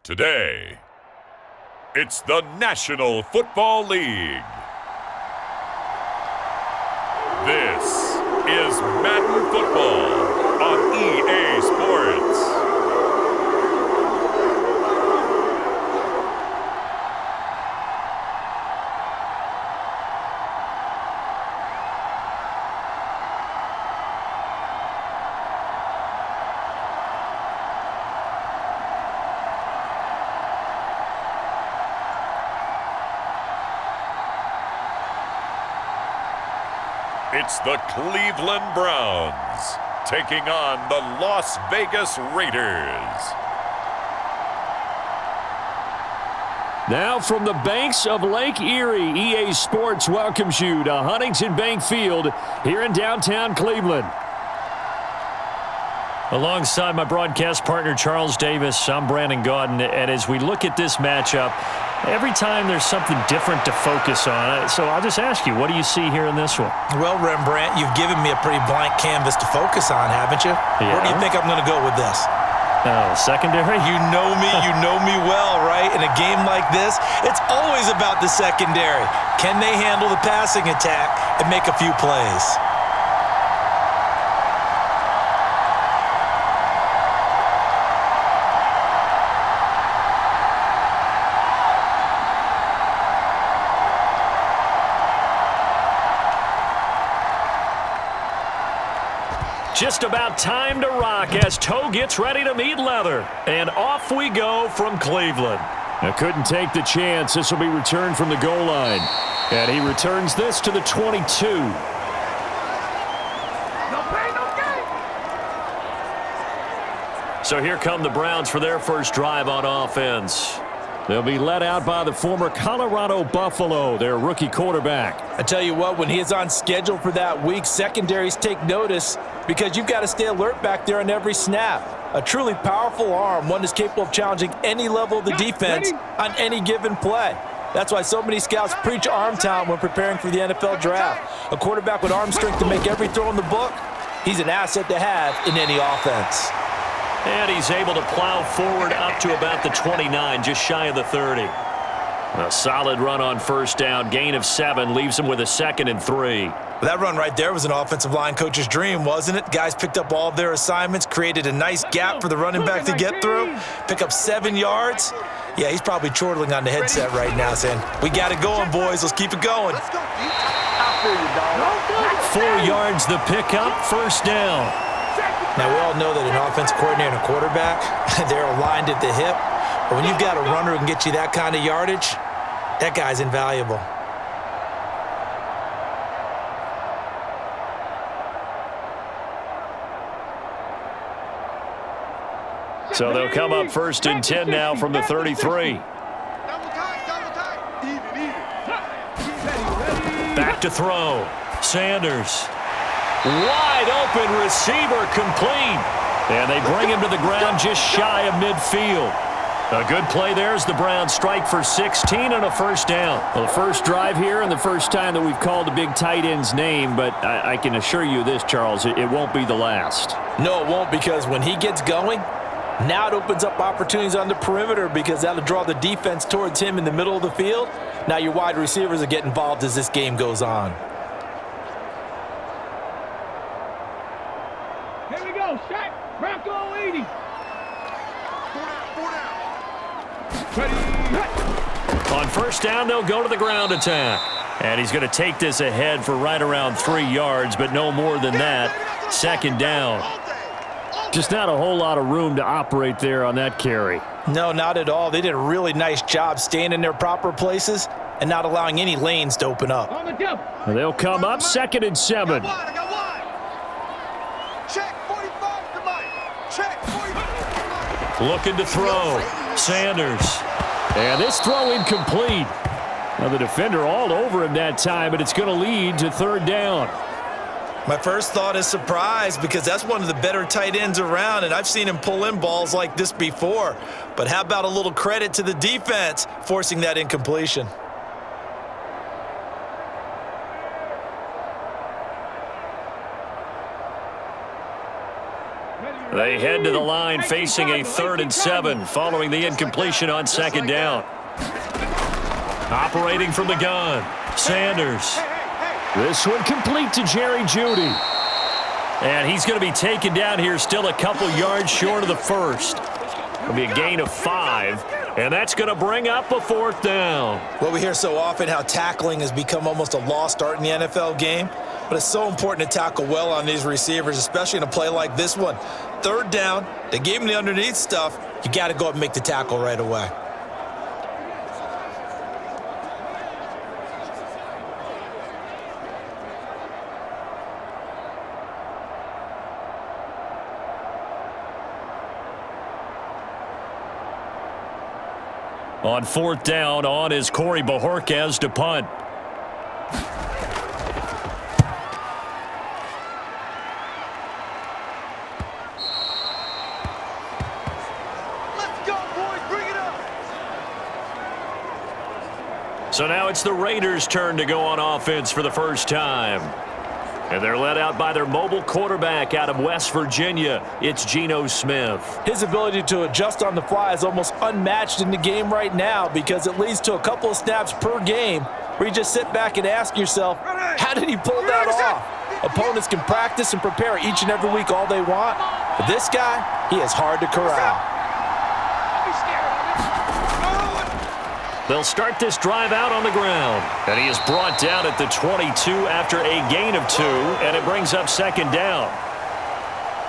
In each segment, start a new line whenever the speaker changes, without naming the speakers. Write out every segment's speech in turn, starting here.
Today, it's the National Football League. This is Madden Football on EA Sports. It's the Cleveland Browns taking on the Las Vegas Raiders.
Now from the banks of Lake Erie, EA Sports welcomes you to Huntington Bank Field here in downtown Cleveland. Alongside my broadcast partner, Charles Davis, I'm Brandon Gaudin, and as we look at this matchup, every time there's something different to focus on. So I'll just ask you, what do you see here in this one?
Well, Rembrandt, you've given me a pretty blank canvas to focus on, haven't you? Yeah. Where do you think I'm going to go with this?
Oh, secondary?
You know me well, right? In a game like this, it's always about the secondary. Can they handle the passing attack and make a few plays?
Just about time to rock as toe gets ready to meet leather. And off we go from Cleveland. Now couldn't take the chance. This will be returned from the goal line. And he returns this to the 22. So here come the Browns for their first drive on offense. They'll be led out by the former Colorado Buffalo, their rookie quarterback.
I tell you what, when he is on schedule for that week, secondaries take notice because you've got to stay alert back there on every snap. A truly powerful arm, one that's capable of challenging any level of the defense on any given play. That's why so many scouts preach arm talent when preparing for the NFL draft. A quarterback with arm strength to make every throw in the book, he's an asset to have in any offense.
And he's able to plow forward up to about the 29, just shy of the 30. A solid run on first down, gain of 7, leaves him with a 2nd and 3.
That run right there was an offensive line coach's dream, wasn't it? Guys picked up all of their assignments, created a nice gap for the running back to get through, pick up 7 yards. Yeah, he's probably chortling on the headset right now saying, we got it going, boys. Let's keep it going.
4 yards the pickup, first down.
Now, we all know that an offensive coordinator and a quarterback, they're aligned at the hip. But when you've got a runner who can get you that kind of yardage, that guy's invaluable.
So they'll come up 1st and 10 now from the 33. Back to throw. Sanders. Wide open receiver complete. And they bring him to the ground just shy of midfield. A good play there as the Browns strike for 16 and a first down. Well, the first drive here and the first time that we've called a big tight end's name, but I can assure you this, Charles, it won't be the last.
No, it won't, because when he gets going, now it opens up opportunities on the perimeter because that'll draw the defense towards him in the middle of the field. Now your wide receivers will get involved as this game goes on.
Here we go, Shaq. Bronco 80.
On first down, they'll go to the ground attack. And he's going to take this ahead for right around 3 yards, but no more than that. 2nd down. Just not a whole lot of room to operate there on that carry.
No, not at all. They did a really nice job staying in their proper places and not allowing any lanes to open up.
They'll come up 2nd and 7. Looking to throw. Sanders. And this throw incomplete. Now the defender all over him that time, but it's going to lead to 3rd down.
My first thought is surprise because that's one of the better tight ends around, and I've seen him pull in balls like this before. But how about a little credit to the defense forcing that incompletion?
Ready,
They head to the line facing a 3rd and 7 following the incompletion on 2nd down. Operating from the gun, Sanders. This one complete to Jerry Jeudy. And he's going to be taken down here, still a couple yards short of the first. It'll be a gain of 5, and that's going to bring up a 4th down.
Well, we hear so often how tackling has become almost a lost art in the NFL game, but it's so important to tackle well on these receivers, especially in a play like this one. 3rd down, they gave him the underneath stuff. You got to go up and make the tackle right away.
On 4th down, on is Corey Bojorquez to punt.
Let's go, boys. Bring it up.
So now it's the Raiders' turn to go on offense for the first time. And they're led out by their mobile quarterback out of West Virginia. It's Geno Smith.
His ability to adjust on the fly is almost unmatched in the game right now because it leads to a couple of snaps per game where you just sit back and ask yourself, how did he pull that off? Opponents can practice and prepare each and every week all they want, but this guy, he is hard to corral.
They'll start this drive out on the ground. And he is brought down at the 22 after a gain of 2, and it brings up 2nd down.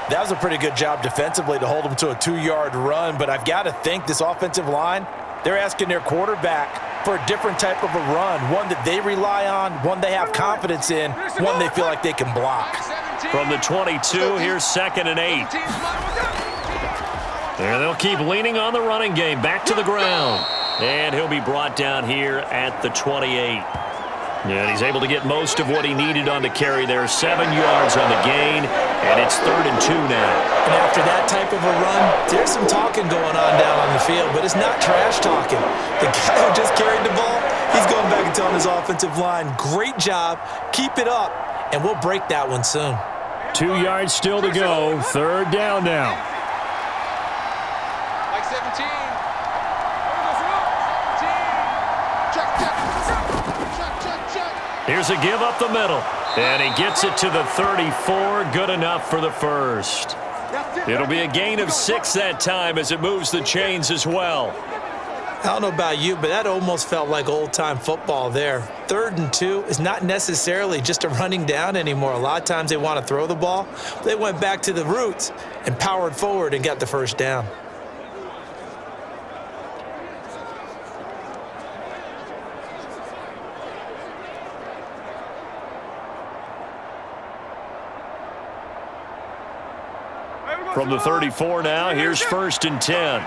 That was a pretty good job defensively to hold him to a 2-yard run, but I've got to think this offensive line, they're asking their quarterback for a different type of a run, one that they rely on, one they have confidence in, one they feel like they can block.
From the 22, here's 2nd and 8. And they'll keep leaning on the running game, back to the ground. And he'll be brought down here at the 28. And he's able to get most of what he needed on the carry there. 7 yards on the gain, and it's 3rd and 2 now.
And after that type of a run, there's some talking going on down on the field, but it's not trash talking. The guy who just carried the ball, he's going back and telling his offensive line, great job, keep it up, and we'll break that one soon.
2 yards still to go, 3rd down now.
Like 17.
Here's a give up the middle, and he gets it to the 34, good enough for the first. It'll be a gain of 6 that time as it moves the chains as well.
I don't know about you, but that almost felt like old-time football there. 3rd and 2 is not necessarily just a running down anymore. A lot of times they want to throw the ball. They went back to the roots and powered forward and got the first down.
From the 34 now, here's 1st and 10.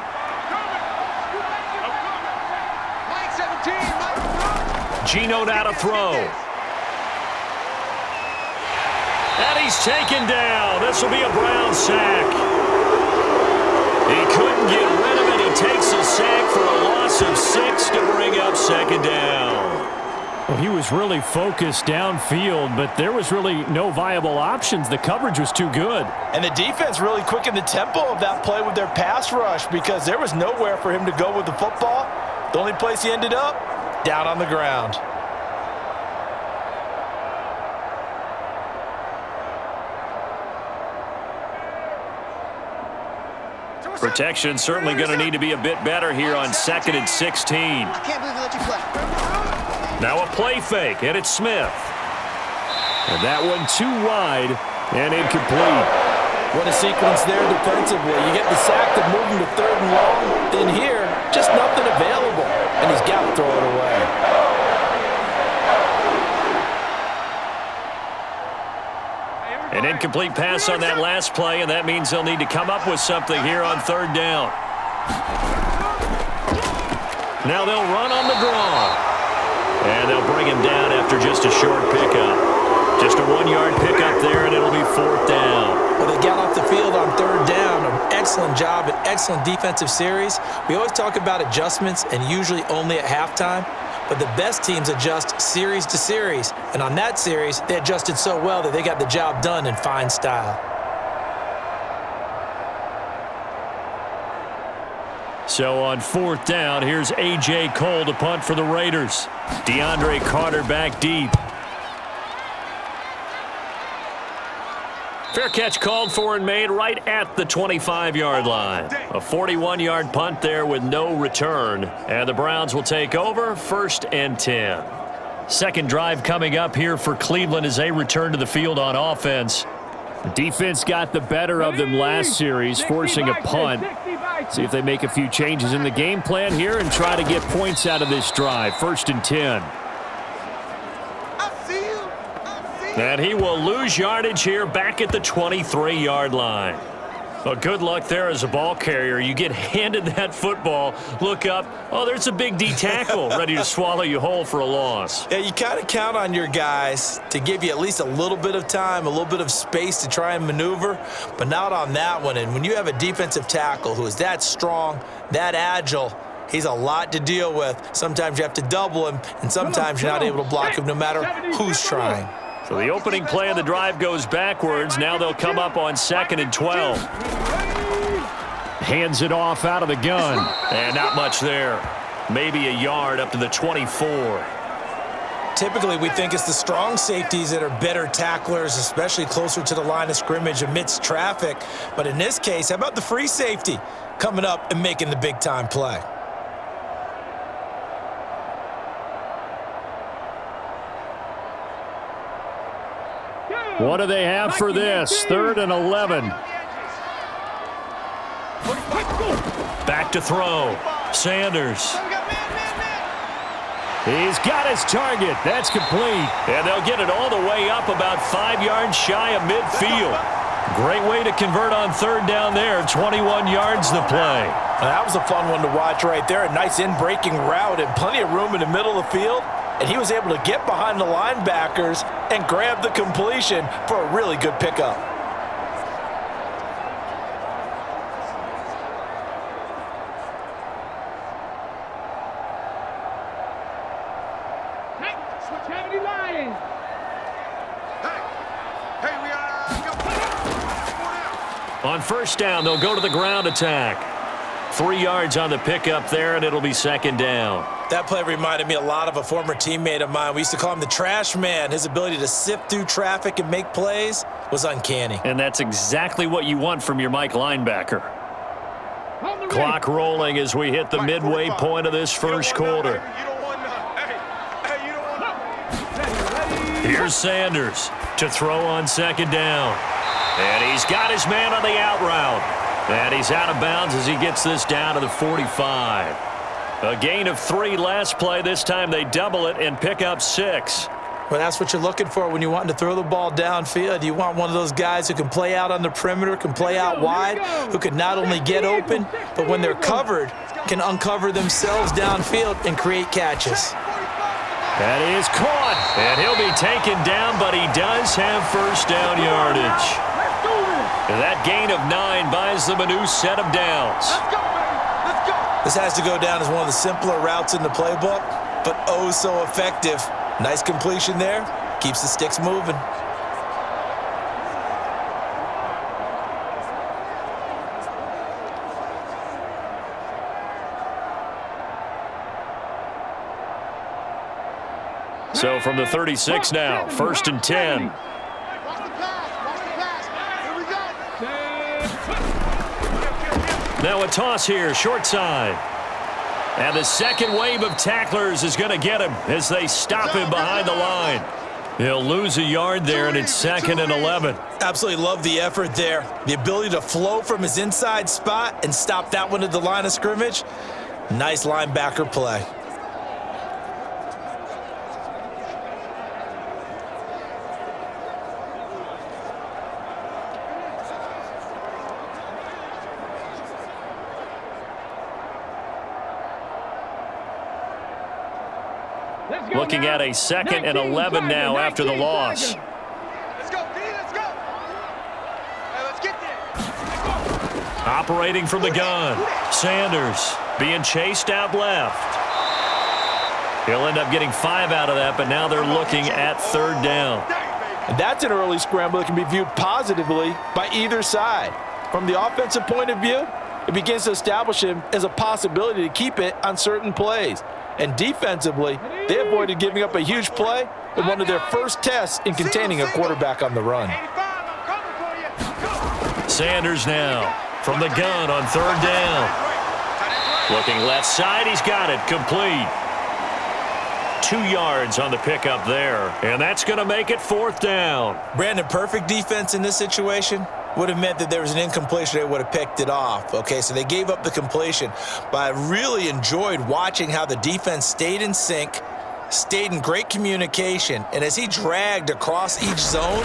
Geno now to throw. And he's taken down. This will be a Brown sack. He couldn't get rid of it. He takes a sack for a loss of 6 to bring up 2nd down.
Well, he was really focused downfield, but there was really no viable options. The coverage was too good.
And the defense really quickened the tempo of that play with their pass rush because there was nowhere for him to go with the football. The only place he ended up, down on the ground.
Protection certainly going to need to be a bit better here on 2nd and 16.
I can't believe they let you play.
Now a play fake, and it's Smith. And that one too wide and incomplete.
What a sequence there defensively. You get the sack to move him to 3rd and long. Then here, just nothing available. And he's got to throw it away.
An incomplete pass on that last play, and that means they'll need to come up with something here on 3rd down. Now they'll run on the draw. And they'll bring him down after just a short pickup. Just a 1-yard pickup there, and it'll be 4th down.
Well, they got off the field on 3rd down. An excellent job, an excellent defensive series. We always talk about adjustments, and usually only at halftime. But the best teams adjust series to series. And on that series, they adjusted so well that they got the job done in fine style.
So on 4th down, here's A.J. Cole to punt for the Raiders. DeAndre Carter back deep. Fair catch called for and made right at the 25-yard line. A 41-yard punt there with no return. And the Browns will take over 1st and 10. Second drive coming up here for Cleveland as they return to the field on offense.
The defense got the better of them last series, forcing a punt. See if they make a few changes in the game plan here and try to get points out of this drive. 1st and 10.
And he will lose yardage here back at the 23-yard line. Well, good luck there as a ball carrier. You get handed that football, look up, oh, there's a big D tackle ready to swallow you whole for a loss.
Yeah, you kind of count on your guys to give you at least a little bit of time, a little bit of space to try and maneuver, but not on that one. And when you have a defensive tackle who is that strong, that agile, he's a lot to deal with. Sometimes you have to double him, and sometimes you're not able to block him no matter who's trying.
So the opening play of the drive goes backwards. Now they'll come up on 2nd and 12.
Hands it off out of the gun.
And not much there. Maybe a yard up to the 24.
Typically, we think it's the strong safeties that are better tacklers, especially closer to the line of scrimmage amidst traffic. But in this case, how about the free safety coming up and making the big-time play?
What do they have for this? 3rd and 11.
Back to throw. Sanders.
He's got his target. That's complete.
And they'll get it all the way up about 5 yards shy of midfield. Great way to convert on 3rd down there. 21 yards to play.
That was a fun one to watch right there. A nice in-breaking route and plenty of room in the middle of the field. And he was able to get behind the linebackers and grab the completion for a really good pickup.
On 1st down, they'll go to the ground attack. 3 yards on the pickup there, and it'll be 2nd down.
That play reminded me a lot of a former teammate of mine. We used to call him the trash man. His ability to sift through traffic and make plays was uncanny.
And that's exactly what you want from your Mike linebacker. Clock rolling as we hit the midway point of this first quarter. Here's Sanders to throw on 2nd down. And he's got his man on the out route. And he's out of bounds as he gets this down to the 45. A gain of 3 last play. This time they double it and pick up 6.
Well, that's what you're looking for when you want to throw the ball downfield. You want one of those guys who can play out on the perimeter, can play out wide, who can not only get open, but when they're covered, can uncover themselves downfield and create catches.
That is caught. And he'll be taken down, but he does have 1st down yardage. And that gain of 9 buys them a new set of downs.
This has to go down as one of the simpler routes in the playbook, but oh so effective. Nice completion there. Keeps the sticks moving.
So from the 36 now, 1st and 10. Now a toss here, short side. And the second wave of tacklers is going to get him as they stop him behind the line. He'll lose a yard there, and it's 2nd and 11.
Absolutely love the effort there. The ability to flow from his inside spot and stop that one at the line of scrimmage. Nice linebacker play.
Looking at a 2nd and 11 now after the loss.
Let's go, D, let's go. Hey, let's get there.
Operating from the gun. Sanders being chased out left. He'll end up getting 5 out of that, but now they're looking at 3rd down.
And that's an early scramble that can be viewed positively by either side. From the offensive point of view, it begins to establish him as a possibility to keep it on certain plays. And defensively, they avoided giving up a huge play in one of their first tests in containing a quarterback on the run.
Sanders now from the gun on third down. Looking left side, he's got it, complete. 2 yards on the pickup there, and that's going to make it fourth down.
Brandon, perfect defense in this situation would have meant that there was an incompletion. They would have picked it off. Okay, so they gave up the completion, but I really enjoyed watching how the defense stayed in sync, stayed in great communication, and as he dragged across each zone,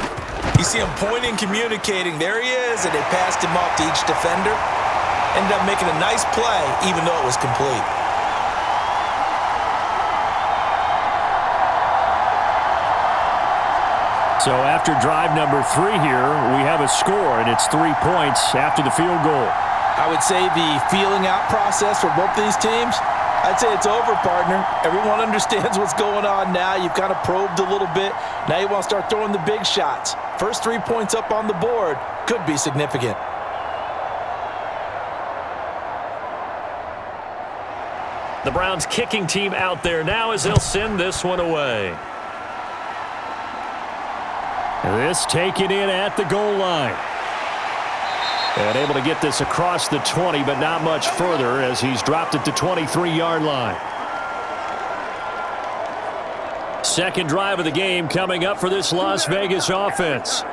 you see him pointing, communicating. There he is, and they passed him off to each defender. Ended up making a nice play, even though it was complete.
So after drive number 3 here, we have a score, and it's 3 points after the field goal.
I would say the feeling out process for both these teams, I'd say it's over, partner. Everyone understands what's going on now. You've kind of probed a little bit. Now you want to start throwing the big shots. First 3 points up on the board could be significant.
The Browns kicking team out there now as they'll send this one away.
This taken in at the goal line. And able to get this across the 20, but not much further as he's dropped it to 23-yard line. Second drive of the game coming up for this Las Vegas offense.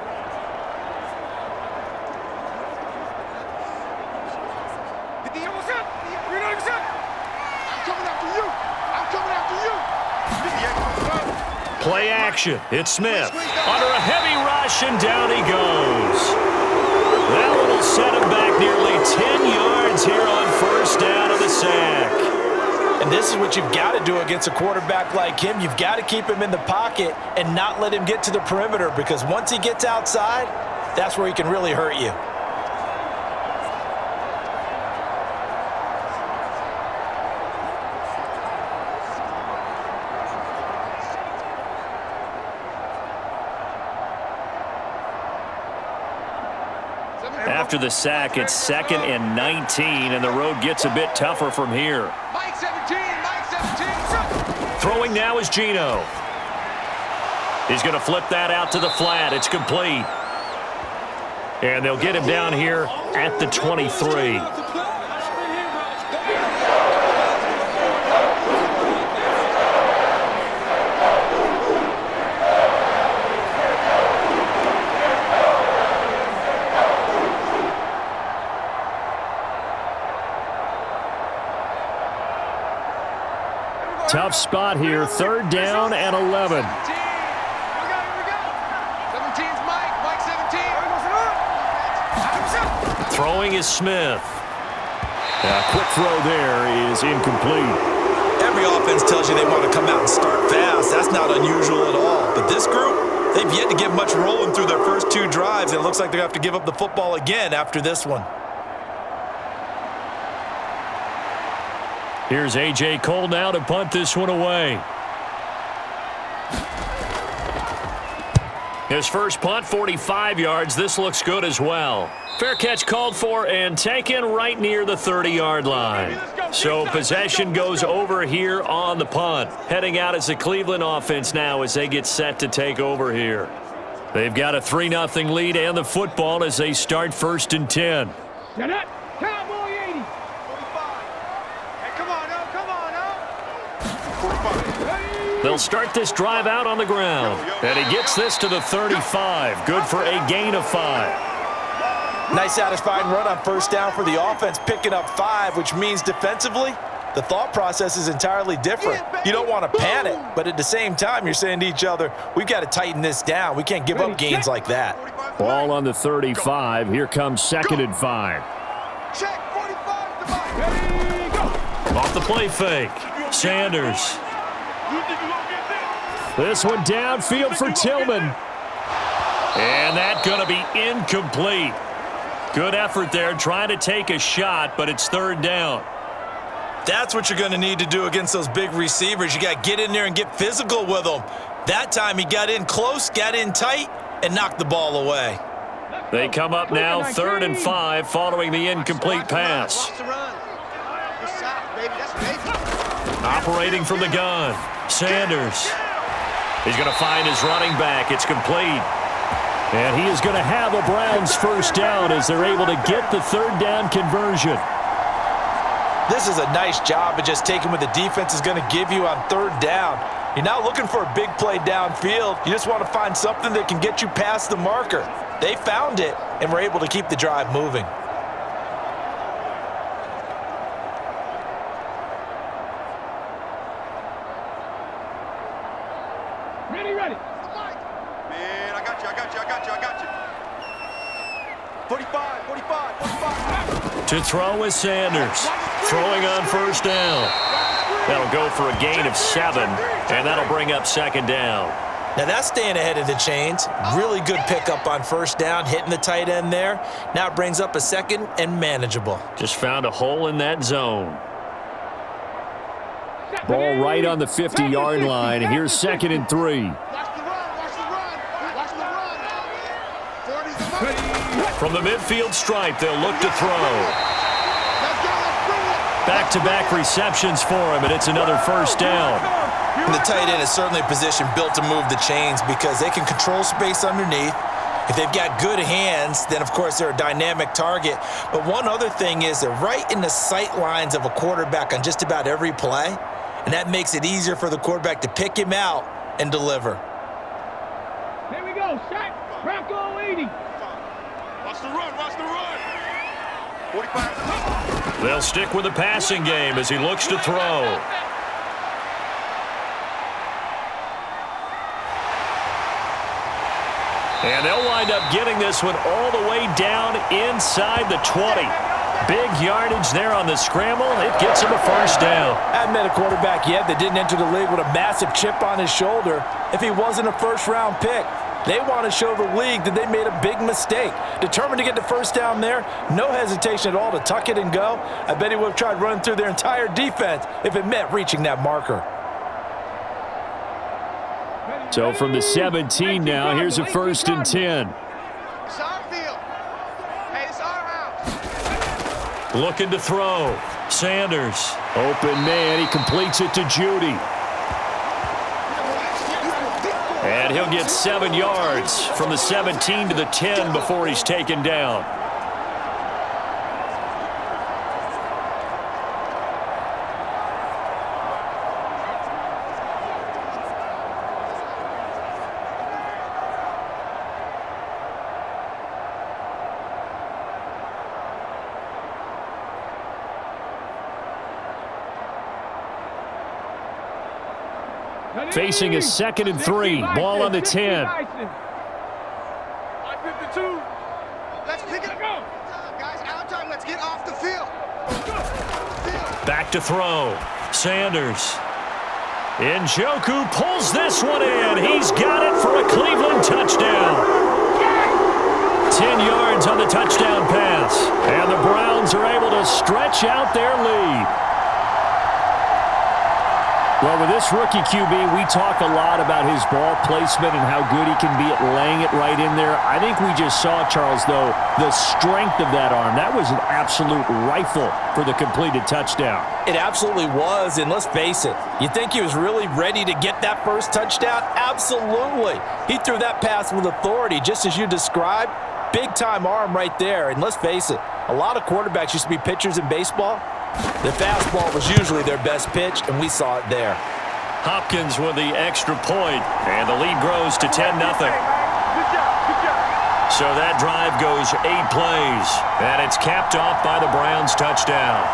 Play action. It's Smith. Under a heavy rush, and down he goes. That one will set him back nearly 10 yards here on first down of the sack.
And this is what you've got to do against a quarterback like him. You've got to keep him in the pocket and not let him get to the perimeter, because once he gets outside, that's where he can really hurt you.
After the sack, it's 2nd and 19, and the road gets a bit tougher from here.
Mike 17, Mike 17.
Throwing now is Geno. He's going to flip that out to the flat. It's complete. And they'll get him down here at the 23.
Tough spot here, 3rd down and 11.
17's Mike, Mike 17.
Throwing is Smith.
A quick throw there is incomplete.
Every offense tells you they want to come out and start fast. That's not unusual at all. But this group, they've yet to get much rolling through their first 2 drives. It looks like they have to give up the football again after this one.
Here's A.J. Cole now to punt this one away.
His first punt, 45 yards. This looks good as well. Fair catch called for and taken right near the 30-yard line. So possession goes over here on the punt. Heading out as the Cleveland offense now as they get set to take over here. They've got a 3-0 lead and the football as they start 1st and 10.
Set up. Cowboy 80.
45. Hey, come on, no, come on, no. 45.
They'll start this drive out on the ground. And he gets this to the 35. Good for a gain of 5.
Nice satisfying run on first down for the offense, picking up 5, which means defensively, the thought process is entirely different. You don't want to panic, but at the same time, you're saying to each other, we've got to tighten this down. We can't give up gains like that.
Ball on the 35. Here comes 2nd and 5.
Check 45 to Mike.
Ready, go.
Off the play fake. Sanders.
This one downfield for Tillman.
And that's going to be incomplete. Good effort there, trying to take a shot, but it's 3rd down.
That's what you're going to need to do against those big receivers. You got to get in there and get physical with them. That time he got in close, got in tight, and knocked the ball away.
They come up now 3rd and 5 following the incomplete pass.
Watch the run. Good side, baby. That's basic.
Operating from the gun, Sanders. He's going to find his running back. It's complete. And he is going to have a Browns first down as they're able to get the 3rd down conversion.
This is a nice job of just taking what the defense is going to give you on 3rd down. You're not looking for a big play downfield. You just want to find something that can get you past the marker. They found it and were able to keep the drive moving.
Ready.
Man, I got you. 45.
To throw is Sanders. Throwing on 1st down. That'll go for a gain of 7, and that'll bring up 2nd down.
Now that's staying ahead of the chains. Really good pickup on 1st down, hitting the tight end there. Now it brings up a 2nd and manageable.
Just found a hole in that zone.
Ball right on the 50-yard line. Here's 2nd and 3.
Watch the run. 40's the money.
From the midfield stripe, they'll look to throw.
Let's bring it.
Back-to-back receptions for him, and it's another 1st down.
And the tight end is certainly a position built to move the chains because they can control space underneath. If they've got good hands, then of course they're a dynamic target. But one other thing is they're right in the sight lines of a quarterback on just about every play. And that makes it easier for the quarterback to pick him out and deliver.
Here we go. Shot. Bronco 80.
Watch the run. 45.
They'll stick with the passing game as he looks to throw. And they'll wind up getting this one all the way down inside the 20. Big yardage there on the scramble. It gets him a 1st down.
I haven't met a quarterback yet that didn't enter the league with a massive chip on his shoulder if he wasn't a 1st-round pick. They want to show the league that they made a big mistake. Determined to get the 1st down there, no hesitation at all to tuck it and go. I bet he would have tried running through their entire defense if it meant reaching that marker.
So from the 17 now, here's a 1st and 10.
It's our field. Hey, it's our house.
Looking to throw. Sanders.
Open man, he completes it to Judy.
And he'll get 7 yards from the 17 to the 10 before he's taken down.
Facing a 2nd and 3. Ball on the 10.
52. Let's pick it up. Guys, out time. Let's get off the field.
Back to throw. Sanders. Njoku pulls this one in. He's got it for a Cleveland touchdown. 10 yards on the touchdown pass. And the Browns are able to stretch out their lead.
Well, with this rookie QB, we talk a lot about his ball placement and how good he can be at laying it right in there. I think we just saw, Charles, though, the strength of that arm. That was an absolute rifle for the completed touchdown.
It absolutely was, and let's face it, you think he was really ready to get that 1st touchdown? Absolutely. He threw that pass with authority, just as you described. Big-time arm right there, and let's face it, a lot of quarterbacks used to be pitchers in baseball. The fastball was usually their best pitch, and we saw it there.
Hopkins with the extra point, and the lead grows to 10-0. So that drive goes 8 plays, and it's capped off by the Browns touchdown.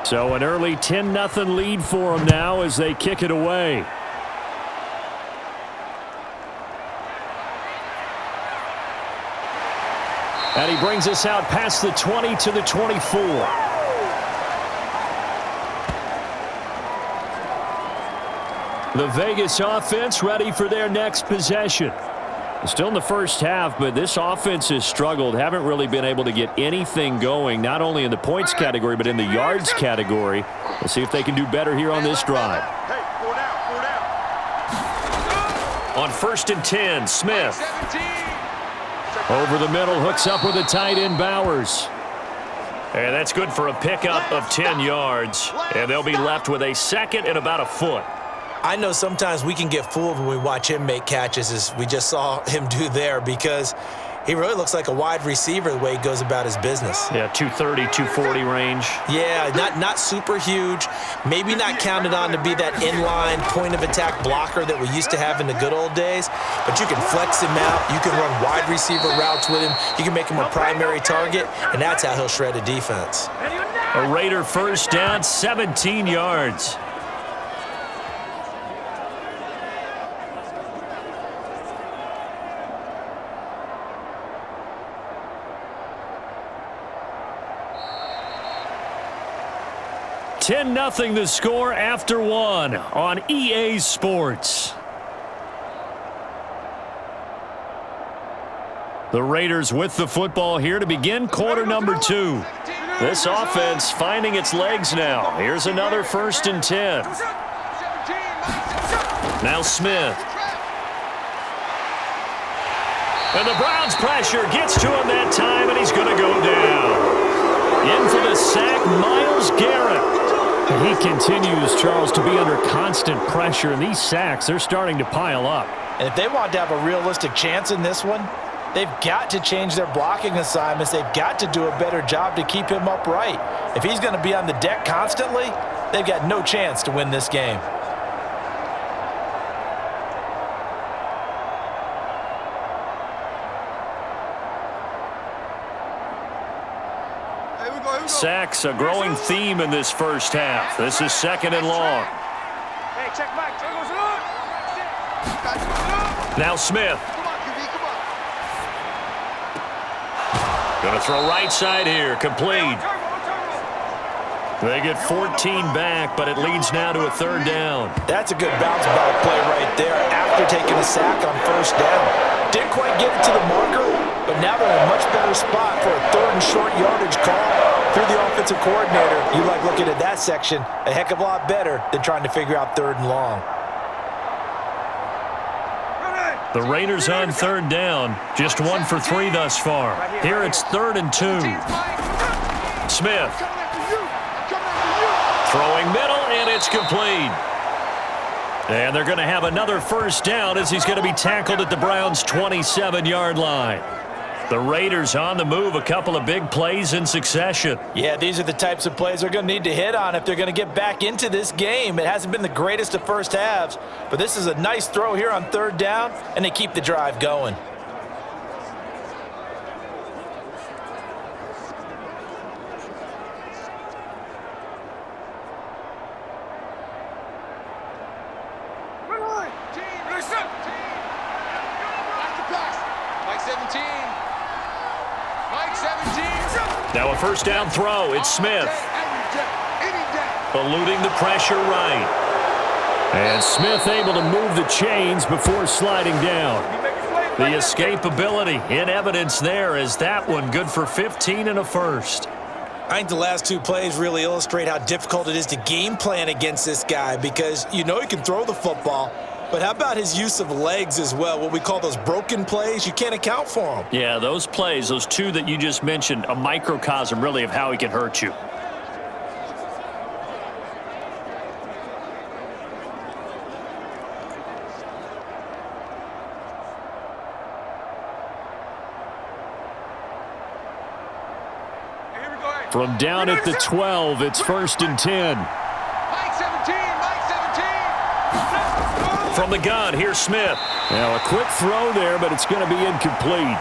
So an early 10-0 lead for them now as they kick it away. And he brings us out past the 20 to the 24. The Vegas offense ready for their next possession. Still in the first half, but this offense has struggled. Haven't really been able to get anything going, not only in the points category, but in the yards category. Let's see if they can do better here on this drive. On 1st and 10, Smith. Over the middle, hooks up with a tight end, Bowers. And that's good for a pickup of 10 yards. And they'll be left with a second and about a foot.
I know sometimes we can get fooled when we watch him make catches, as we just saw him do there, because he really looks like a wide receiver the way he goes about his business.
Yeah, 230, 240 range.
Yeah, not super huge. Maybe not counted on to be that inline point-of-attack blocker that we used to have in the good old days, but you can flex him out. You can run wide receiver routes with him. You can make him a primary target, and that's how he'll shred a defense.
A Raider first down, 17 yards. Nothing the score after one on EA Sports. The Raiders with the football here to begin quarter number 2. This offense finding its legs now. Here's another 1st and 10. Now Smith. And the Browns pressure gets to him that time, and he's going to go down. In for the sack, Myles Garrett. He continues, Charles, to be under constant pressure, and these sacks, they're starting to pile up.
And if they want to have a realistic chance in this one, they've got to change their blocking assignments. They've got to do a better job to keep him upright. If he's going to be on the deck constantly, they've got no chance to win this game.
Sacks, a growing theme in this first half. This is 2nd and long. Now Smith. Going to throw right side here, complete. They get 14 back, but it leads now to a 3rd down.
That's a good bounce back play right there after taking a sack on 1st down. Didn't quite get it to the marker, but now they're in a much better spot for a 3rd and short yardage call. Through the offensive coordinator, you like looking at that section a heck of a lot better than trying to figure out 3rd and long.
The Raiders on 3rd down, just 1 for 3 thus far. Here it's 3rd and 2. Smith. Throwing middle, and it's complete. And they're going to have another 1st down as he's going to be tackled at the Browns' 27-yard line. The Raiders on the move, a couple of big plays in succession.
Yeah, these are the types of plays they're going to need to hit on if they're going to get back into this game. It hasn't been the greatest of first halves, but this is a nice throw here on 3rd down, and they keep the drive going.
Now a 1st down throw. It's Smith. Eluding the pressure right. And Smith able to move the chains before sliding down. The escapability in evidence there as that one good for 15 and a 1st.
I think the last 2 plays really illustrate how difficult it is to game plan against this guy, because you know he can throw the football, but how about his use of legs as well? What we call those broken plays, you can't account for them.
Yeah, those plays, those 2 that you just mentioned, a microcosm really of how he can hurt you. From down at the 12, it's 1st and 10.
Mike 17, Mike 17.
From the gun, here's Smith.
Now a quick throw there, but it's going to be incomplete.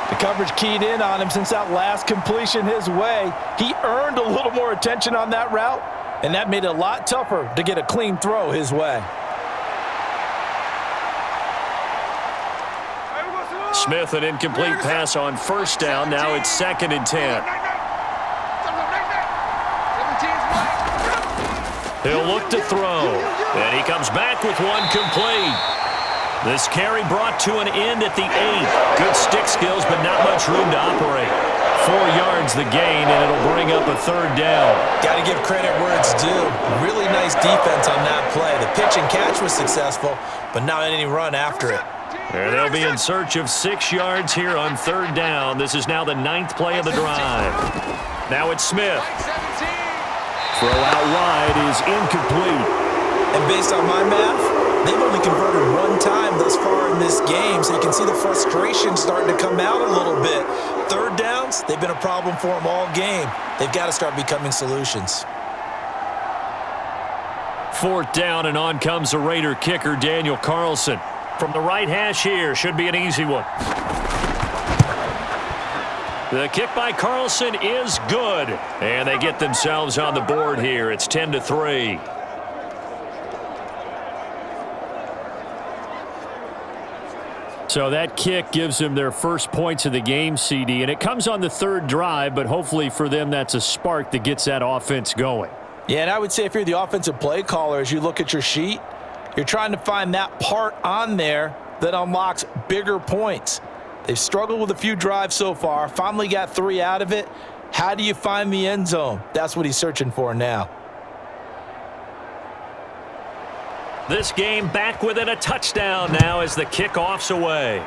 The coverage keyed in on him since that last completion his way. He earned a little more attention on that route, and that made it a lot tougher to get a clean throw his way.
Smith, an incomplete pass on first down. Now it's 2nd and 10. He'll look to throw, and he comes back with one complete. This carry brought to an end at the 8. Good stick skills, but not much room to operate. 4 yards the gain, and it'll bring up a 3rd down.
Got to give credit where it's due. Really nice defense on that play. The pitch and catch was successful, but not any run after it.
And they'll be in search of 6 yards here on 3rd down. This is now the 9th play of the drive. Now it's Smith. Throw out wide is incomplete.
And based on my math, they've only converted 1 time thus far in this game, so you can see the frustration starting to come out a little bit. 3rd downs, they've been a problem for them all game. They've got to start becoming solutions.
4th down, and on comes the Raider kicker, Daniel Carlson. From the right hash here, should be an easy one. The kick by Carlson is good, and they get themselves on the board here. It's 10-3. So that kick gives them their first points of the game, CD, and it comes on the 3rd drive, but hopefully for them that's a spark that gets that offense going.
Yeah, and I would say if you're the offensive play caller, as you look at your sheet, you're trying to find that part on there that unlocks bigger points. They've struggled with a few drives so far, finally got 3 out of it. How do you find the end zone? That's what he's searching for now.
This game back within a touchdown now as the kickoff's away.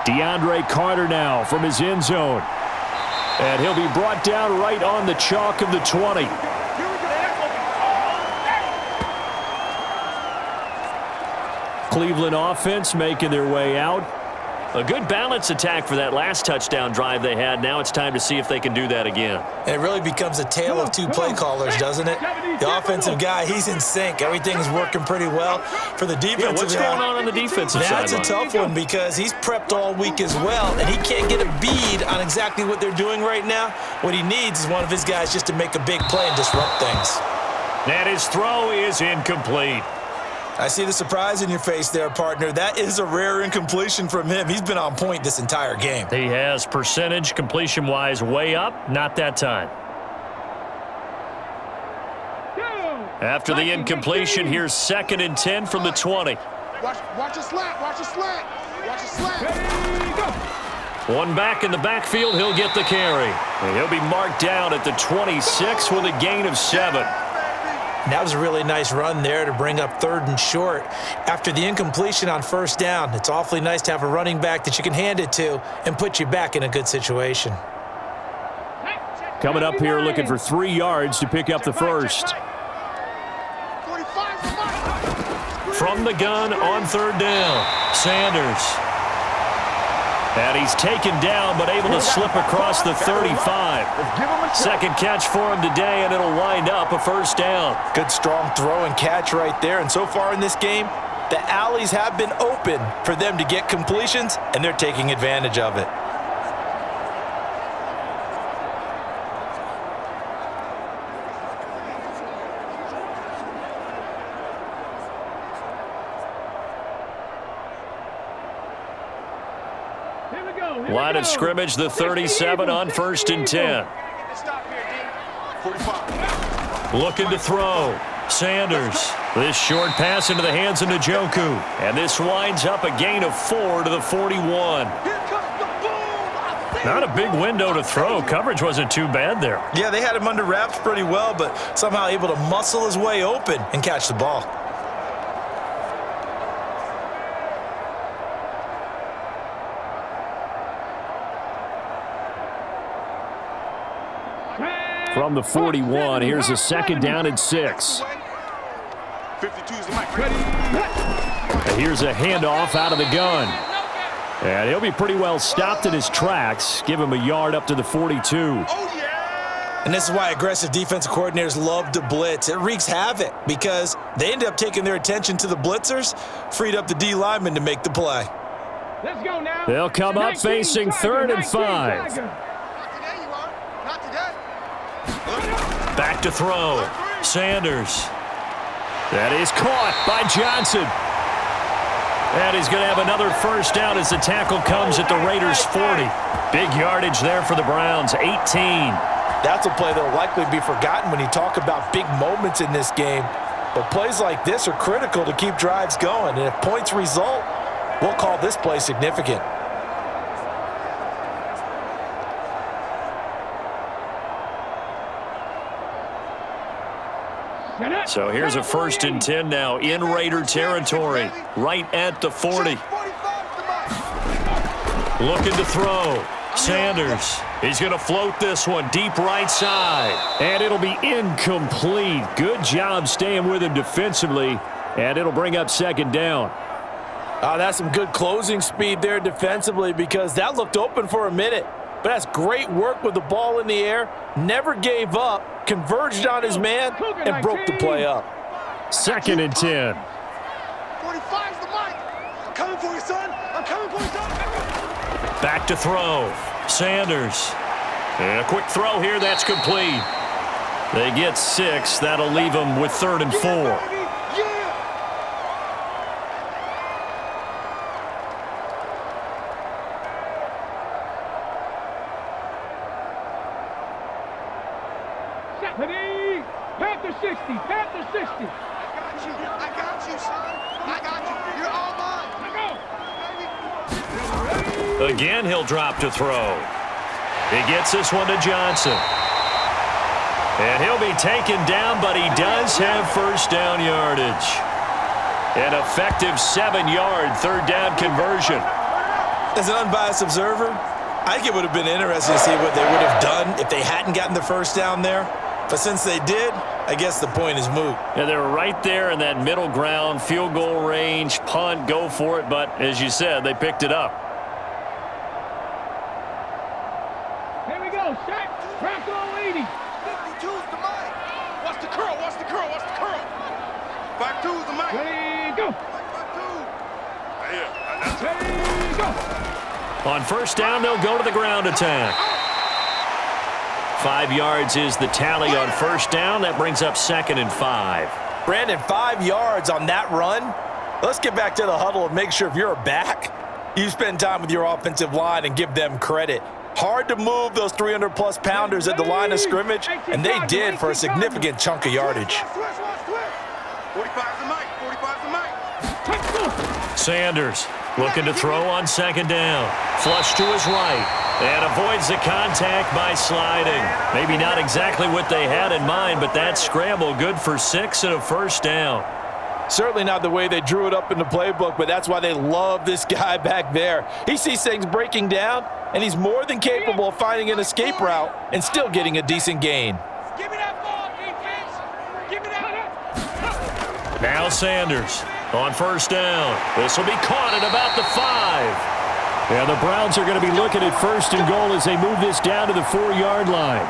DeAndre Carter now from his end zone. And he'll be brought down right on the chalk of the 20. Cleveland offense making their way out. A good balance attack for that last touchdown drive they had. Now it's time to see if they can do that again.
And it really becomes a tale of 2 play callers, doesn't it? The offensive guy, he's in sync. Everything's working pretty well. For the defensive
what's going on the defensive side?
That's a tough one because he's prepped all week as well, and he can't get a bead on exactly what they're doing right now. What he needs is one of his guys just to make a big play and disrupt things.
And his throw is incomplete.
I see the surprise in your face there, partner. That is a rare incompletion from him. He's been on point this entire game.
He has percentage completion-wise way up. Not that time. After the incompletion, here's 2nd and 10 from the 20.
Watch a slant. Watch a slant. Watch a slant.
One back in the backfield. He'll get the carry. And he'll be marked down at the 26 with a gain of 7.
That was a really nice run there to bring up 3rd and short. After the incompletion on 1st down, it's awfully nice to have a running back that you can hand it to and put you back in a good situation.
Coming up here looking for 3 yards to pick up the first. From the gun on 3rd down, Sanders. And he's taken down, but able to slip across the 35. 2nd catch for him today, and it'll wind up a 1st down.
Good strong throw and catch right there. And so far in this game, the alleys have been open for them to get completions, and they're taking advantage of it.
Line of scrimmage, the 37 on 1st and 10. Looking to throw. Sanders. This short pass into the hands of Njoku. And this winds up a gain of 4 to the 41. Not a big window to throw. Coverage wasn't too bad there.
Yeah, they had him under wraps pretty well, but somehow able to muscle his way open and catch the ball.
From the 41, here's a 2nd down and 6. And here's a handoff out of the gun. And he'll be pretty well stopped in his tracks. Give him a yard up to the 42.
And this is why aggressive defensive coordinators love to blitz. It wreaks havoc because they end up taking their attention to the blitzers, freed up the D lineman to make the play.
Let's go now.
They'll come up
19,
facing
Tiger,
3rd and
19,
5.
Not today, you are. Not today.
Back to throw. Sanders. That is caught by Johnson. And he's going to have another first down as the tackle comes at the Raiders' 40. Big yardage there for the Browns, 18.
That's a play that will likely be forgotten when you talk about big moments in this game. But plays like this are critical to keep drives going. And if points result, we'll call this play significant.
So here's a 1st and 10 now in Raider territory, right at the 40. Looking to throw. Sanders. He's going to float this one deep right side. And it'll be incomplete. Good job staying with him defensively. And it'll bring up 2nd down.
That's some good closing speed there defensively because that looked open for a minute. But that's great work with the ball in the air. Never gave up, converged on his man, and broke the play up.
2nd and 10.
45's the mic. I'm coming for you, son. I'm coming for you, son.
Back to throw. Sanders. And a quick throw here. That's complete. They get 6. That'll leave them with 3rd and 4.
Panther 60. Panther 60.
I got you, son. I got you. You're all mine.
Again, he'll drop to throw. He gets this one to Johnson. And he'll be taken down, but he does have first down yardage. An effective 7-yard 3rd down conversion.
As an unbiased observer, I think it would have been interesting to see what they would have done if they hadn't gotten the first down there. But since they did, I guess the point is moot.
Yeah, they're right there in that middle ground, field goal range, punt, go for it. But as you said, they picked it up.
Here we go. Shot. Bronco 80.
52's the mic. What's the curl? What's the curl? What's the curl? 52's the mic.
Ready, go.
52.
Ready, go.
On first down, they'll go to the ground attack. 5 yards is the tally on first down. That brings up 2nd and 5.
Brandon, 5 yards on that run. Let's get back to the huddle and make sure if you're a back, you spend time with your offensive line and give them credit. Hard to move those 300-plus pounders at the line of scrimmage, and they did for a significant chunk of yardage.
45's the mic. 45's the mic.
Sanders looking to throw on 2nd down. Flush to his right. And avoids the contact by sliding. Maybe not exactly what they had in mind, but that scramble good for 6 and a first down.
Certainly not the way they drew it up in the playbook, but that's why they love this guy back there. He sees things breaking down, and he's more than capable of finding an escape route and still getting a decent gain.
Give me that ball, defense. Give me that.
Now Sanders on first down. This will be caught at about the 5. And the Browns are going to be looking at 1st and goal as they move this down to the 4-yard line.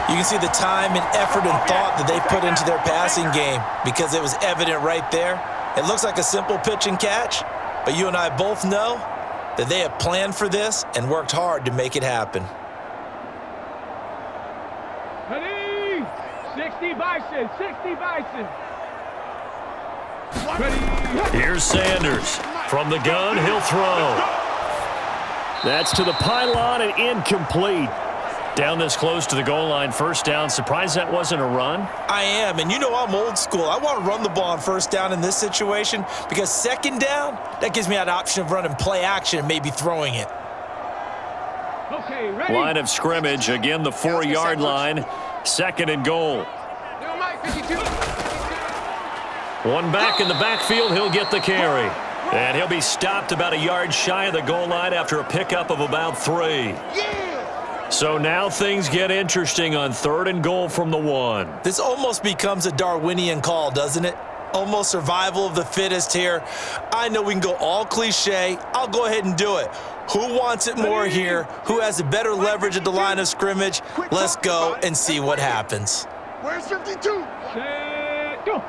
You can see the time and effort and thought that they put into their passing game because it was evident right there. It looks like a simple pitch and catch, but you and I both know that they have planned for this and worked hard to make it happen.
Ready. 60 Bison. 60 Bison. Ready.
Here's Sanders. From the gun, he'll throw. That's to the pylon and incomplete. Down this close to the goal line, first down. Surprised that wasn't a run?
I am, and you know I'm old school. I want to run the ball on first down in this situation because 2nd down, that gives me that option of running play action and maybe throwing it.
Okay, ready.
Line of scrimmage, again the 4-yard line. 2nd and goal.
Yo, Mike, 52.
One back in the backfield, he'll get the carry. And he'll be stopped about a yard shy of the goal line after a pickup of about 3.
Yeah.
So now things get interesting on 3rd and goal from the 1.
This almost becomes a Darwinian call, doesn't it? Almost survival of the fittest here. I know we can go all cliche. I'll go ahead and do it. Who wants it more here? Who has a better leverage at the line of scrimmage? Let's go and see what happens.
Where's 52?
Set, go.